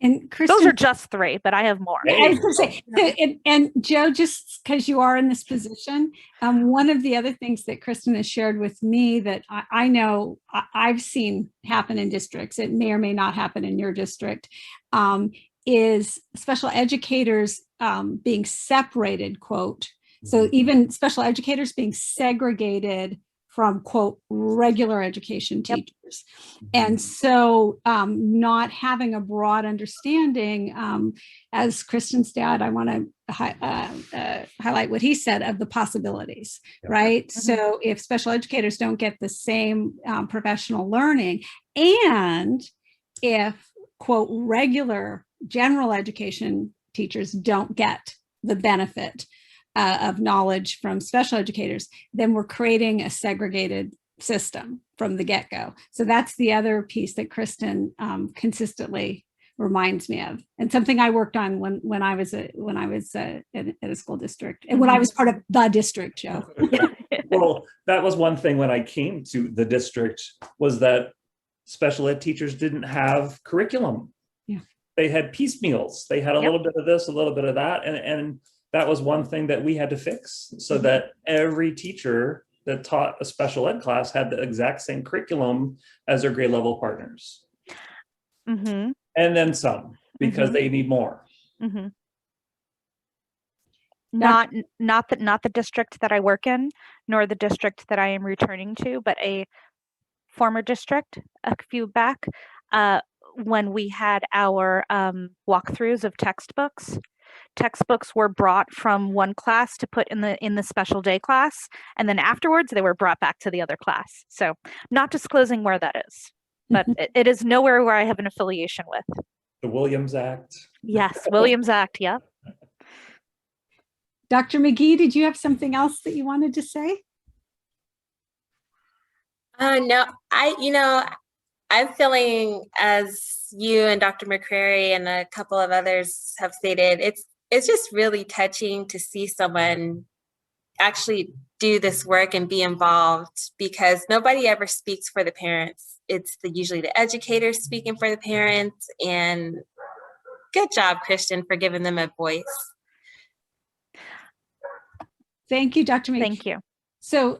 S2: And Kristin,
S1: those are just 3, but I have more.
S2: I was going to say, and Joe, just because you are in this position, one of the other things that Kristin has shared with me that I know I've seen happen in districts, it may or may not happen in your district, is special educators being separated, quote. So even special educators being segregated from, quote, regular education teachers. And so not having a broad understanding, as Kristin's dad, I want to highlight what he said of the possibilities, right? So if special educators don't get the same professional learning, and if, quote, regular general education teachers don't get the benefit of knowledge from special educators, then we're creating a segregated system from the get-go. So that's the other piece that Kristin consistently reminds me of, and something I worked on when I was at a school district, and when I was part of the district, Joe.
S4: Well, that was one thing when I came to the district, was that special ed teachers didn't have curriculum. They had piecemeals. They had a little bit of this, a little bit of that, and that was one thing that we had to fix, so that every teacher that taught a special ed class had the exact same curriculum as their grade level partners. And then some, because they need more.
S1: Not the district that I work in, nor the district that I am returning to, but a former district a few back, when we had our walkthroughs of textbooks. Textbooks were brought from one class to put in the special day class, and then afterwards they were brought back to the other class. So, not disclosing where that is. but it is nowhere where I have an affiliation with.
S4: The Williams Act.
S1: Yes, Williams Act, yeah.
S2: Dr. McGee, did you have something else that you wanted to say?
S3: No, I'm feeling, as you and Dr. McCrary and a couple of others have stated, it's just really touching to see someone actually do this work and be involved, because nobody ever speaks for the parents. It's usually the educators speaking for the parents, and good job, Kristin, for giving them a voice.
S2: Thank you, Dr. McGee.
S1: Thank you.
S2: So,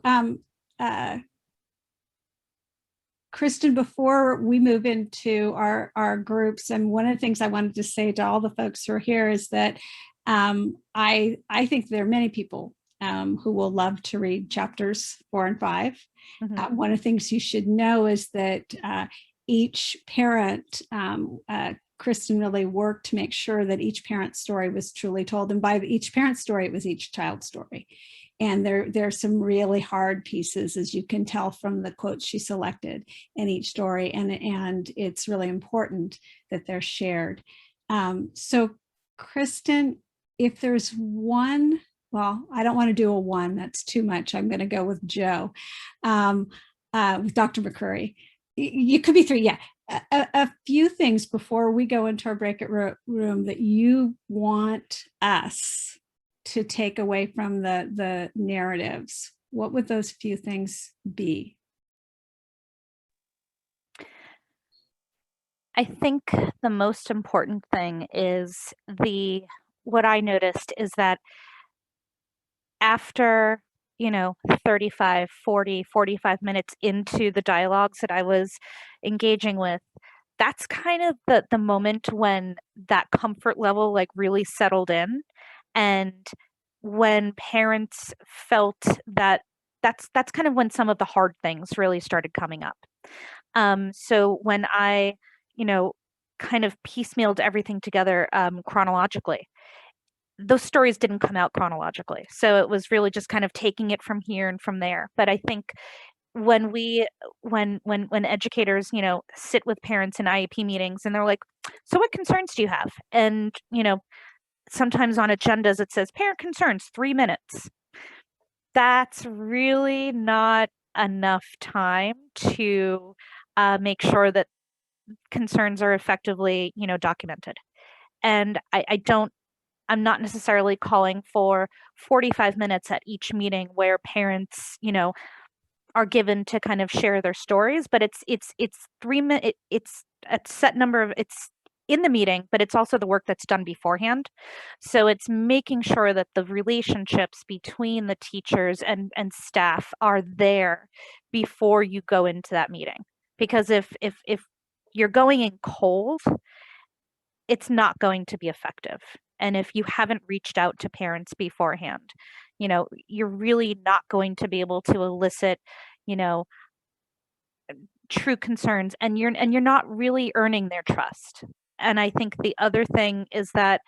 S2: Kristin, before we move into our groups, and one of the things I wanted to say to all the folks who are here is that I think there are many people who will love to read chapters 4 and 5.
S1: Mm-hmm.
S2: One of the things you should know is that each parent, Kristin really worked to make sure that each parent's story was truly told. And by each parent's story, it was each child's story. And there are some really hard pieces, as you can tell from the quotes she selected in each story. And it's really important that they're shared. So Kristin, if there's one, well, I don't want to do a one, that's too much. I'm going to go with Joe, with Dr. McCurry. You could be 3, yeah. A few things before we go into our breakout room that you want us to take away from the narratives. What would those few things be?
S1: I think the most important thing is what I noticed is that after 35, 40, 45 minutes into the dialogues that I was engaging with, that's kind of the moment when that comfort level like really settled in, and when parents felt that that's kind of when some of the hard things really started coming up. So when I kind of piecemealed everything together chronologically, those stories didn't come out chronologically. So it was really just kind of taking it from here and from there. But I think when educators, sit with parents in IEP meetings and they're like, so what concerns do you have? And, sometimes on agendas, it says parent concerns, 3 minutes. That's really not enough time to make sure that concerns are effectively, documented. And I'm not necessarily calling for 45 minutes at each meeting where parents, are given to kind of share their stories, but it's 3 minutes. It's a set number of, it's in the meeting, but it's also the work that's done beforehand. So it's making sure that the relationships between the teachers and staff are there before you go into that meeting. Because if you're going in cold, it's not going to be effective. And if you haven't reached out to parents beforehand, you're really not going to be able to elicit, true concerns, and you're not really earning their trust. And I think the other thing is that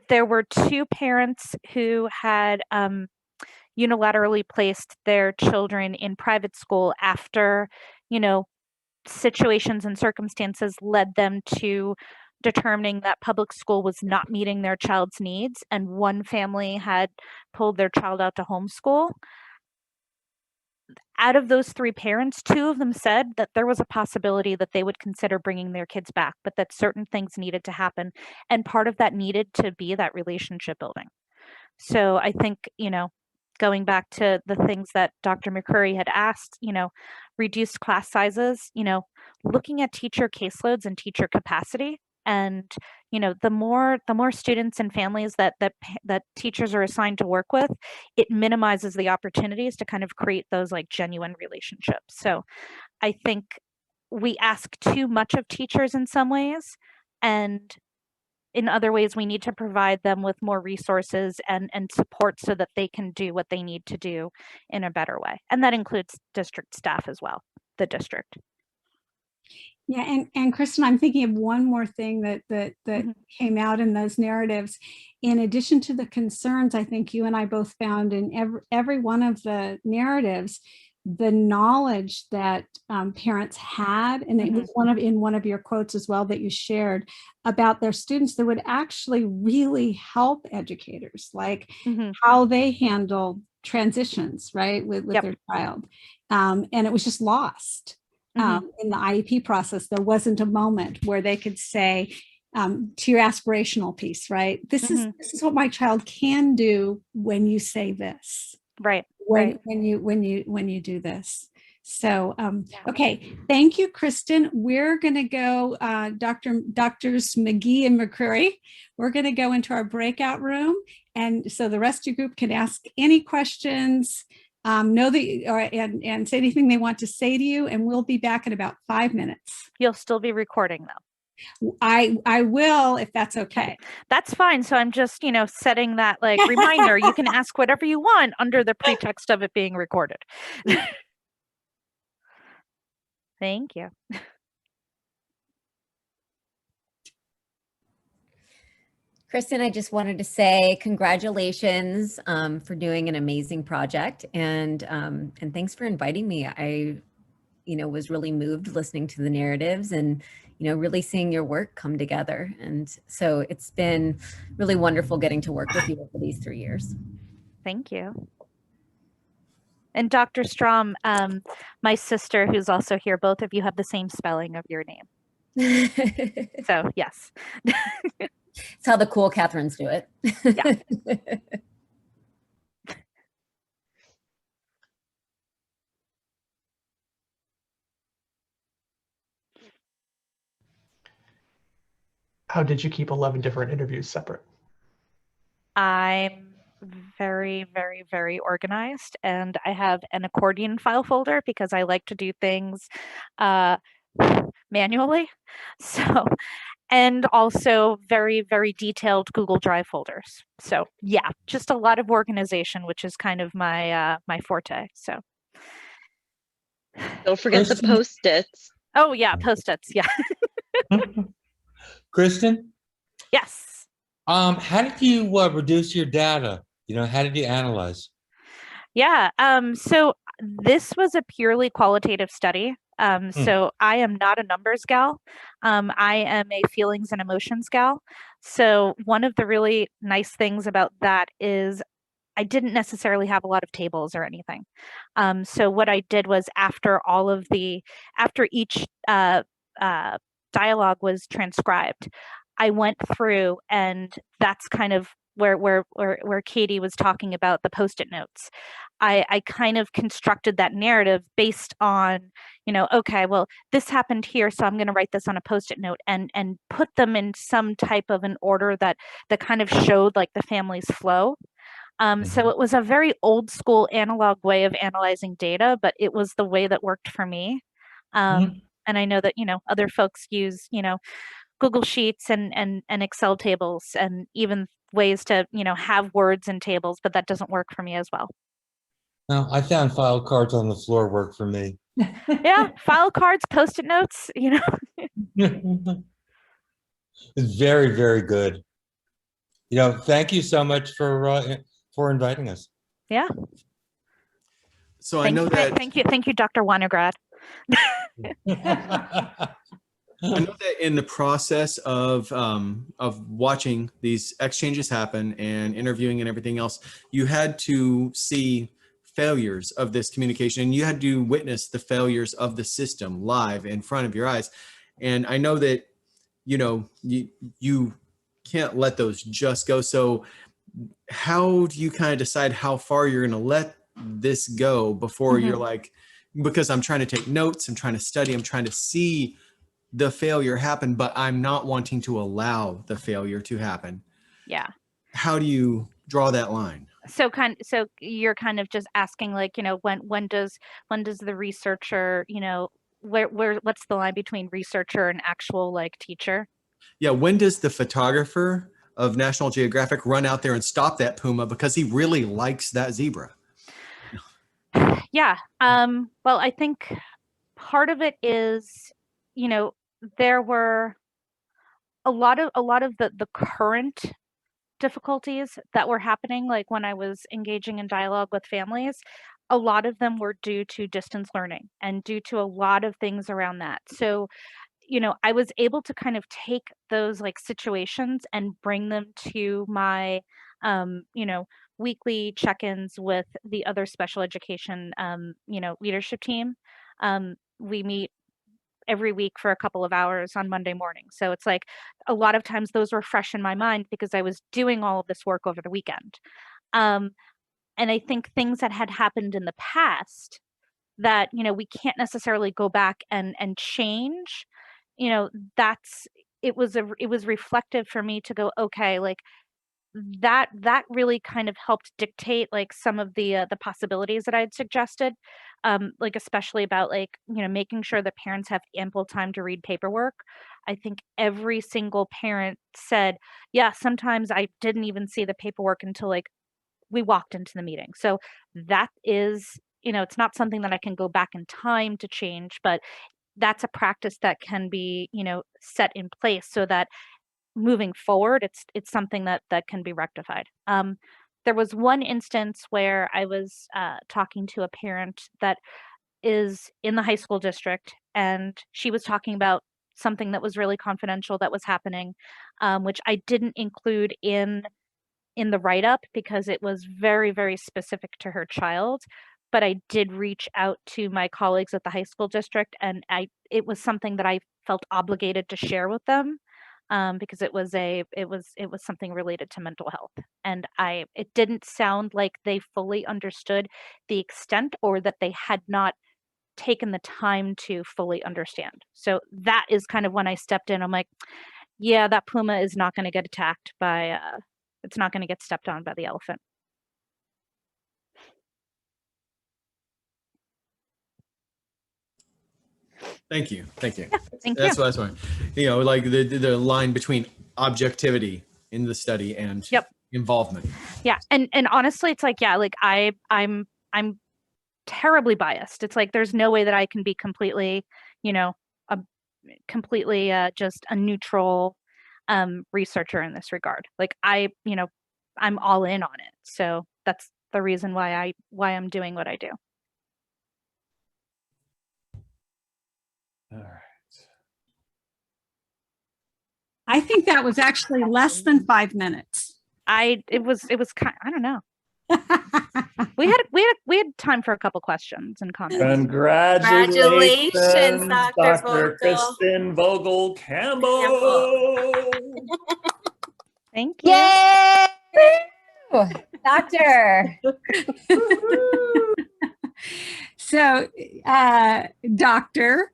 S1: there were 2 parents who had unilaterally placed their children in private school after, situations and circumstances led them to determining that public school was not meeting their child's needs, and one family had pulled their child out to homeschool. Out of those 3 parents, 2 of them said that there was a possibility that they would consider bringing their kids back, but that certain things needed to happen. And part of that needed to be that relationship building. So I think, going back to the things that Dr. McCurry had asked, reduced class sizes, looking at teacher caseloads and teacher capacity. And, the more students and families that teachers are assigned to work with, it minimizes the opportunities to kind of create those like genuine relationships. So I think we ask too much of teachers in some ways, and in other ways, we need to provide them with more resources and support so that they can do what they need to do in a better way. And that includes district staff as well, the district.
S2: Yeah, and Kristin, I'm thinking of one more thing that came out in those narratives. In addition to the concerns, I think you and I both found in every one of the narratives, the knowledge that parents had, and it was in one of your quotes as well that you shared about their students that would actually really help educators, like how they handle transitions, right, with their child. And it was just lost in the IEP process. There wasn't a moment where they could say, to your aspirational piece, right? This is what my child can do when you say this.
S1: Right.
S2: When you do this. So okay, thank you, Kristin. We're going to go, Doctors McGee and McCreary. We're going to go into our breakout room, and so the rest of your group can ask any questions, know that and say anything they want to say to you, and we'll be back in about 5 minutes.
S1: You'll still be recording though.
S2: I will, if that's okay.
S1: That's fine. So I'm just, setting that like reminder. You can ask whatever you want under the pretext of it being recorded. Thank you.
S11: Kristin, I just wanted to say congratulations for doing an amazing project, and thanks for inviting me. I was really moved listening to the narratives and really seeing your work come together. And so it's been really wonderful getting to work with you over these 3 years.
S1: Thank you. And Dr. Strom, my sister, who's also here, both of you have the same spelling of your name. So yes.
S11: It's how the cool Catherines do it.
S1: Yeah.
S9: How did you keep 11 different interviews separate?
S1: I'm very, very, very organized, and I have an accordion file folder because I like to do things manually. So, and also very, very detailed Google Drive folders. So yeah, just a lot of organization, which is kind of my my forte. So
S5: don't forget the Post-its.
S1: Oh yeah, Post-its. Yeah.
S12: Kristin?
S1: Yes.
S12: How did you reduce your data? How did you analyze?
S1: Yeah. So this was a purely qualitative study. So I am not a numbers gal. I am a feelings and emotions gal. So one of the really nice things about that is I didn't necessarily have a lot of tables or anything. So what I did was after each dialogue was transcribed, I went through, and that's kind of where Katie was talking about the Post-it notes. I kind of constructed that narrative based on, okay, well, this happened here, so I'm going to write this on a Post-it note and put them in some type of an order that kind of showed like the family's flow. So it was a very old school analog way of analyzing data, but it was the way that worked for me. And I know that, other folks use, Google Sheets and Excel tables and even ways to, have words in tables, but that doesn't work for me as well.
S12: No, I found file cards on the floor work for me.
S1: Yeah, file cards, Post-it notes,
S12: It's very, very good. Thank you so much for inviting us.
S1: Yeah.
S8: So I know that.
S1: Thank you, Dr. Winograd.
S8: I know that in the process of watching these exchanges happen and interviewing and everything else, you had to see failures of this communication, and you had to witness the failures of the system live in front of your eyes. And I know that, you can't let those just go. So how do you kind of decide how far you're going to let this go before you're like, because I'm trying to take notes, I'm trying to study, I'm trying to see the failure happen, but I'm not wanting to allow the failure to happen.
S1: Yeah.
S8: How do you draw that line?
S1: So you're kind of just asking, like, when does the researcher, what's the line between researcher and actual like teacher?
S8: Yeah. When does the photographer of National Geographic run out there and stop that puma because he really likes that zebra?
S1: Yeah. Well, I think part of it is, there were a lot of the current difficulties that were happening, like when I was engaging in dialogue with families. a lot of them were due to distance learning and due to a lot of things around that. So, I was able to kind of take those like situations and bring them to my, weekly check-ins with the other special education, leadership team. We meet every week for a couple of hours on Monday morning. So it's like a lot of times those were fresh in my mind because I was doing all of this work over the weekend. And I think things that had happened in the past that, we can't necessarily go back and change, that's it was reflective for me to go, okay, like that really kind of helped dictate like some of the possibilities that I had suggested, like especially about like making sure that parents have ample time to read paperwork. I think every single parent said, yeah, sometimes I didn't even see the paperwork until like we walked into the meeting. So that is, it's not something that I can go back in time to change, but that's a practice that can be, set in place so that moving forward, it's something that can be rectified. There was one instance where I was talking to a parent that is in the high school district, and she was talking about something that was really confidential that was happening, which I didn't include in the write-up because it was very, very specific to her child. But I did reach out to my colleagues at the high school district, and it was something that I felt obligated to share with them, because it was something related to mental health, and it didn't sound like they fully understood the extent, or that they had not taken the time to fully understand. So that is kind of when I stepped in. I'm like, yeah, that puma is not going to get attacked by it's not going to get stepped on by the elephant.
S8: Thank you. Thank you.
S1: Yeah, thank
S8: That's
S1: you.
S8: what I was wondering. Like the line between objectivity in the study and involvement.
S1: Yeah, and honestly, it's like, yeah, like I'm terribly biased. It's like there's no way that I can be completely, just a neutral researcher in this regard. Like I'm all in on it. So that's the reason why I'm doing what I do.
S4: All right.
S2: I think that was actually less than 5 minutes.
S1: It was kind, I don't know. we had time for a couple questions and comments.
S4: Congratulations, Dr.
S13: Vogel.
S4: Kristin Vogel-Campbell.
S1: Thank you.
S11: Yay! Doctor.
S2: So, Doctor,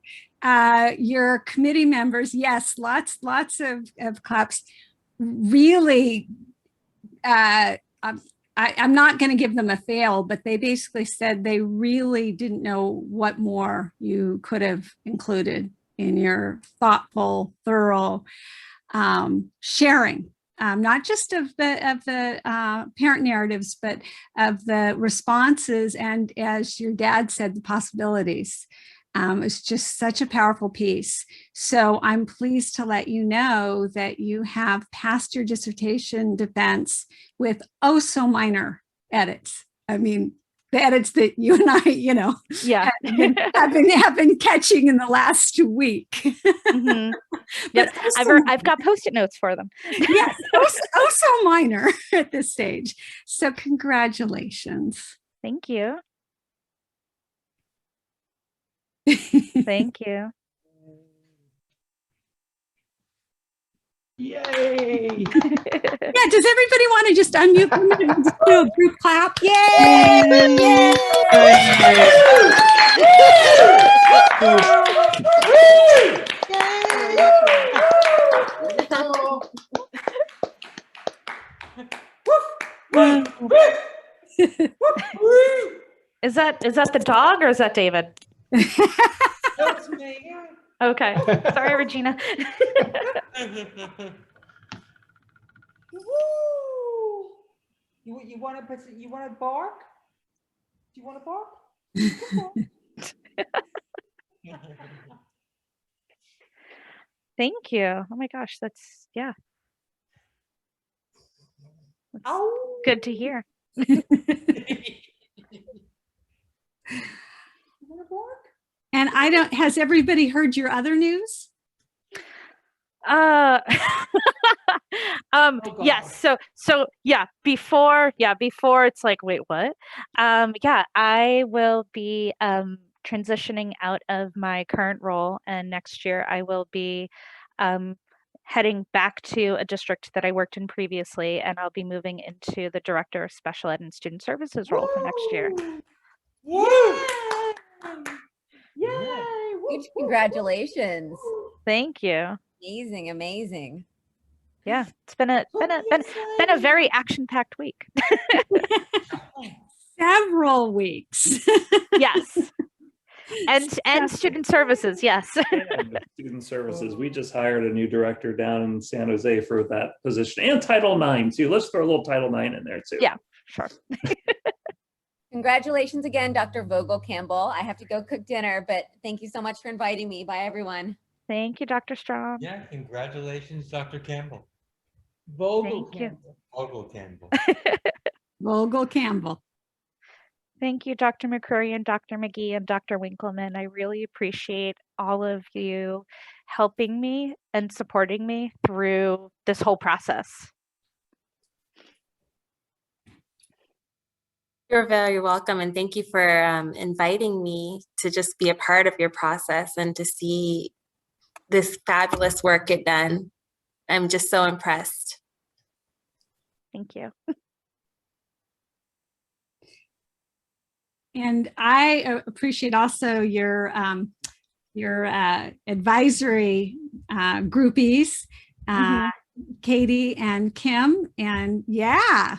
S2: your committee members, yes, lots of claps. Really, I'm not going to give them a fail, but they basically said they really didn't know what more you could have included in your thoughtful, thorough sharing. Not just of the parent narratives, but of the responses, and as your dad said, the possibilities. It's just such a powerful piece. So I'm pleased to let you know that you have passed your dissertation defense with oh so minor edits. I mean, the edits that you and I,
S1: yeah,
S2: have been catching in the last week.
S1: Mm-hmm. Yep. I've got Post-it notes for them.
S2: Yes, oh so minor at this stage. So congratulations.
S1: Thank you. Thank you.
S9: Yay!
S2: Yeah, does everybody want to just unmute and just do a group clap?
S11: Yay! Yay!
S1: Is that the dog or is that David?
S13: That's me.
S1: Okay. Sorry, Regina.
S13: Woo! You want to bark? Do you want to bark?
S1: Thank you. Oh my gosh, that's
S13: Ow.
S1: good to hear.
S13: You want to bark?
S2: And has everybody heard your other news?
S1: Uh,
S13: Oh,
S1: yes.
S13: God.
S1: So yeah, before it's like, wait, what? Yeah, I will be transitioning out of my current role, and next year I will be heading back to a district that I worked in previously, and I'll be moving into the Director of Special Ed and Student Services role for next year.
S13: Yay! Yay!
S11: Huge congratulations.
S1: Thank you.
S11: Amazing, amazing.
S1: Yeah, it's been a very action-packed week.
S2: Several weeks.
S1: Yes. And student services, yes.
S4: And student services. We just hired a new director down in San Jose for that position, and Title IX too. Let's throw a little Title IX in there too.
S1: Yeah, sure.
S11: Congratulations again, Dr. Vogel-Campbell. I have to go cook dinner, but thank you so much for inviting me. Bye, everyone.
S1: Thank you, Dr. Strom.
S12: Yeah, congratulations, Dr. Campbell.
S1: Thank you.
S12: Vogel-Campbell.
S2: Vogel-Campbell.
S1: Thank you, Dr. McCrory and Dr. McGee and Dr. Winkleman. I really appreciate all of you helping me and supporting me through this whole process.
S3: You're very welcome, and thank you for inviting me to just be a part of your process and to see this fabulous work get done. I'm just so impressed.
S1: Thank you.
S2: And I appreciate also your advisory groupies, Katie and Kim, and yeah,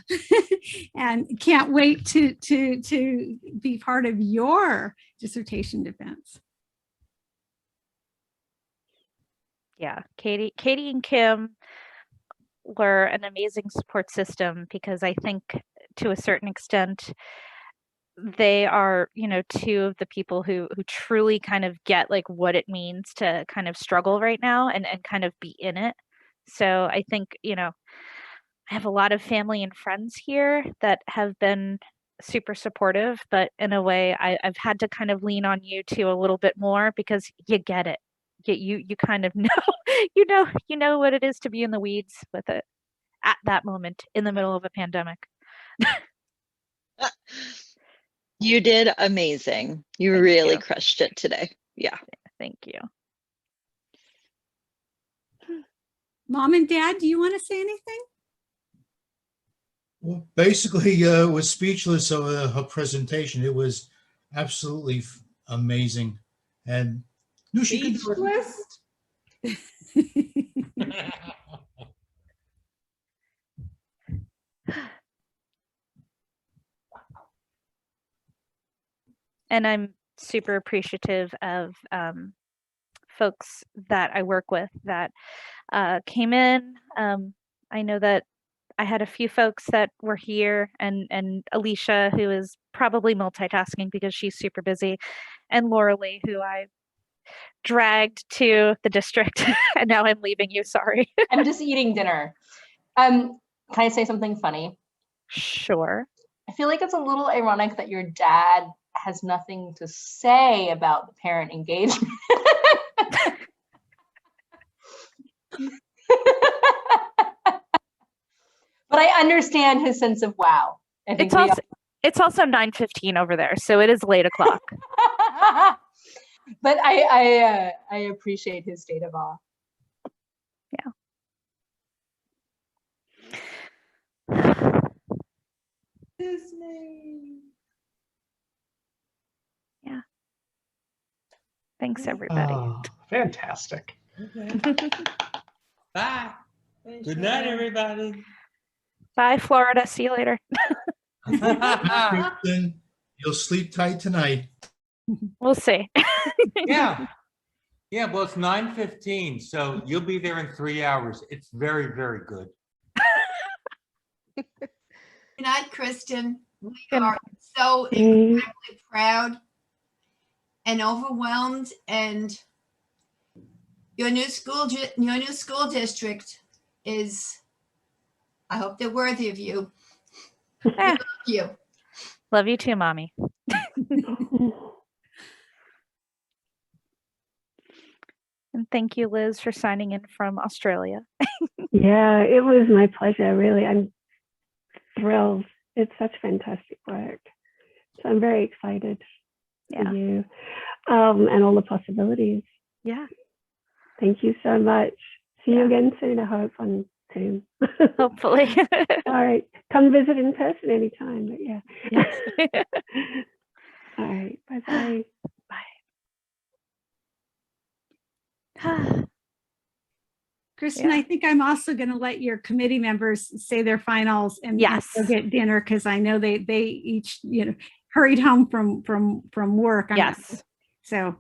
S2: and can't wait to be part of your dissertation defense.
S1: Yeah, Katie and Kim were an amazing support system, because I think to a certain extent they are, two of the people who truly kind of get like what it means to kind of struggle right now and kind of be in it. So I think, I have a lot of family and friends here that have been super supportive, but in a way I've had to kind of lean on you too a little bit more, because you get it. You kind of know, you know what it is to be in the weeds with it at that moment in the middle of a pandemic.
S5: You did amazing. You really crushed it today. Yeah.
S1: Thank you.
S2: Mom and Dad, do you want to say anything?
S7: Well, basically, was speechless over her presentation. It was absolutely amazing, and knew she could do it.
S1: And I'm super appreciative of folks that I work with that came in. I know that I had a few folks that were here, and Alicia, who is probably multitasking because she's super busy, and Laura Lee, who I dragged to the district, and now I'm leaving you, sorry.
S14: I'm just eating dinner. Can I say something funny?
S1: Sure.
S14: I feel like it's a little ironic that your dad has nothing to say about the parent engagement. But I understand his sense of wow. I think
S1: it's also 9:15 over there, so it is late o'clock.
S14: But I appreciate his state of awe.
S1: Yeah.
S13: Disney.
S1: Yeah. Thanks, everybody.
S9: Oh, fantastic.
S12: Okay. Bye. Good night, everybody.
S1: Bye, Florida. See you later.
S7: Kristin, you'll sleep tight tonight.
S1: We'll see.
S12: Yeah. Yeah, well, it's 9:15, so you'll be there in 3 hours. It's very, very good.
S15: Good night, Kristin. We are so incredibly proud and overwhelmed, and your new school district is, I hope they're worthy of you. We love you.
S1: Love you too, Mommy. And thank you, Liz, for signing in from Australia.
S16: Yeah, it was my pleasure, really. I'm thrilled. It's such fantastic work. So I'm very excited for you and all the possibilities.
S1: Yeah.
S16: Thank you so much. See you again soon, I hope, on Zoom.
S1: Hopefully.
S16: All right. Come visit in person anytime, but yeah.
S1: Yes.
S16: All right. Bye-bye.
S1: Bye.
S2: Kristin, I think I'm also going to let your committee members say their finals and go get dinner, because I know they each hurried home from work. So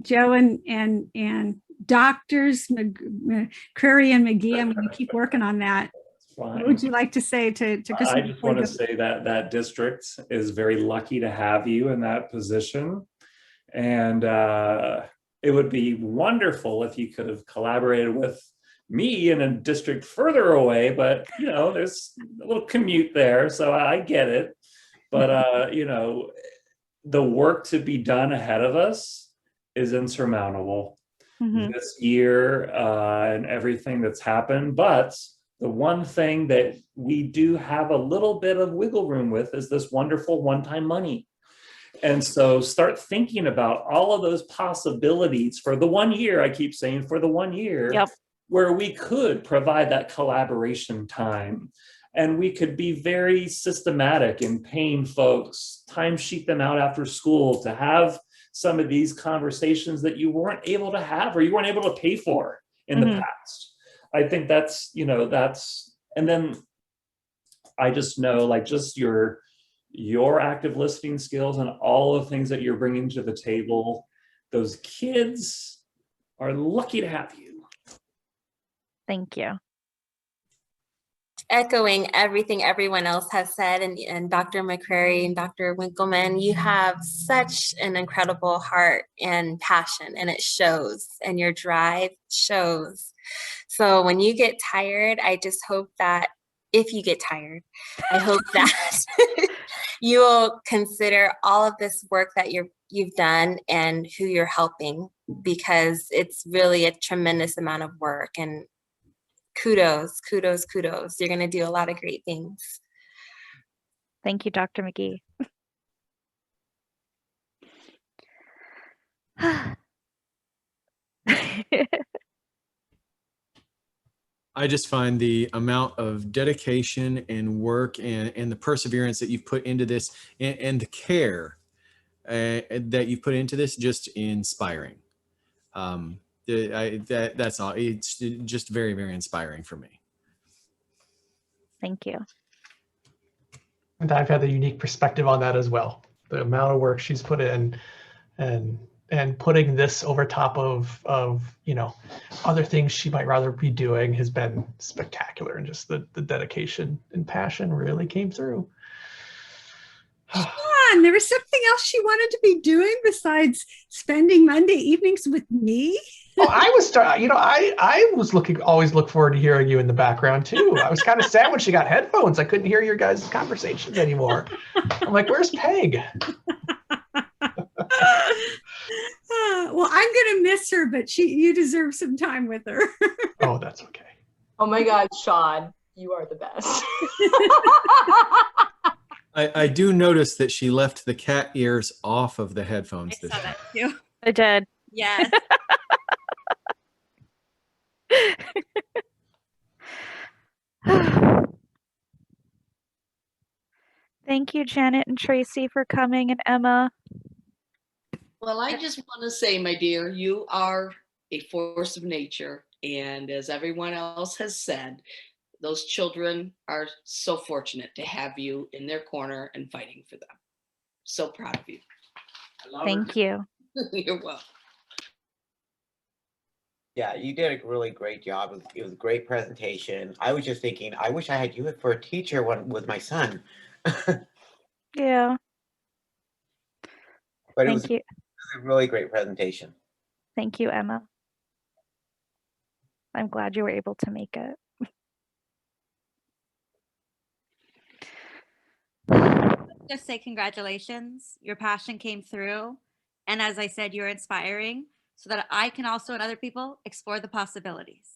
S2: Joe and Doctors Curry and McGee, I'm going to keep working on that. What would you like to say to Kristin?
S4: I just want to say that district is very lucky to have you in that position, and it would be wonderful if you could have collaborated with me in a district further away, but there's a little commute there, so I get it. But the work to be done ahead of us is insurmountable this year and everything that's happened. But the one thing that we do have a little bit of wiggle room with is this wonderful one-time money. And so start thinking about all of those possibilities for the 1 year. I keep saying for the 1 year, where we could provide that collaboration time, and we could be very systematic in paying folks, timesheet them out after school to have some of these conversations that you weren't able to have or you weren't able to pay for in the past. I think that's, and then I just know, like, just your active listening skills and all the things that you're bringing to the table, those kids are lucky to have you.
S1: Thank you.
S3: Echoing everything everyone else has said, and Dr. McCrary and Dr. Winkleman, you have such an incredible heart and passion, and it shows, and your drive shows. So when you get tired, I just hope that if you get tired, I hope that you will consider all of this work that you've done and who you're helping, because it's really a tremendous amount of work. And kudos. You're going to do a lot of great things.
S1: Thank you, Dr. McGee.
S8: I just find the amount of dedication and work and the perseverance that you've put into this and the care that you've put into this just inspiring. That's all. It's just very, very inspiring for me.
S1: Thank you.
S9: And I've had the unique perspective on that as well. The amount of work she's put in and putting this over top of other things she might rather be doing has been spectacular, and just the dedication and passion really came through.
S2: on, there was something else she wanted to be doing besides spending Monday evenings with me.
S9: Oh, I was always look forward to hearing you in the background too. I was kind of sad when she got headphones. I couldn't hear your guys' conversations anymore. I'm like, where's Peg?
S2: Well, I'm gonna miss her, but you deserve some time with her.
S9: Oh, that's okay.
S14: Oh my God, Sean, you are the best.
S8: I do notice that she left the cat ears off of the headphones this time.
S1: I did.
S17: Yes.
S1: Thank you, Janet and Tracy, for coming, and Emma.
S17: Well, I just want to say, my dear, you are a force of nature. And as everyone else has said, those children are so fortunate to have you in their corner and fighting for them. So proud of you.
S1: Thank you.
S17: You're welcome.
S18: Yeah, you did a really great job. It was a great presentation. I was just thinking, I wish I had you for a teacher with my son.
S1: Yeah.
S18: But
S1: Thank
S18: it was a really great presentation.
S1: Thank you, Emma. I'm glad you were able to make it.
S19: just say congratulations. Your passion came through. And as I said, you're inspiring so that I can also and other people explore the possibilities.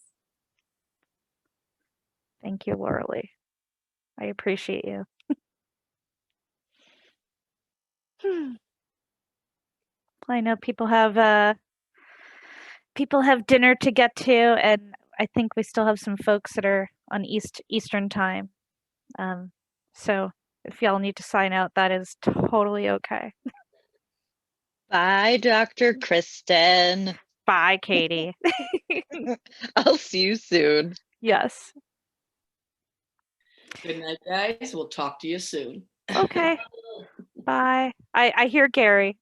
S1: Thank you, Laura Lee. I appreciate you. I know people have dinner to get to, and I think we still have some folks that are on Eastern time. So if y'all need to sign out, that is totally okay.
S5: Bye, Dr. Kristin.
S1: Bye, Katie.
S5: I'll see you soon.
S1: Yes.
S17: Good night, guys. We'll talk to you soon.
S1: Okay. Bye. I hear Gary.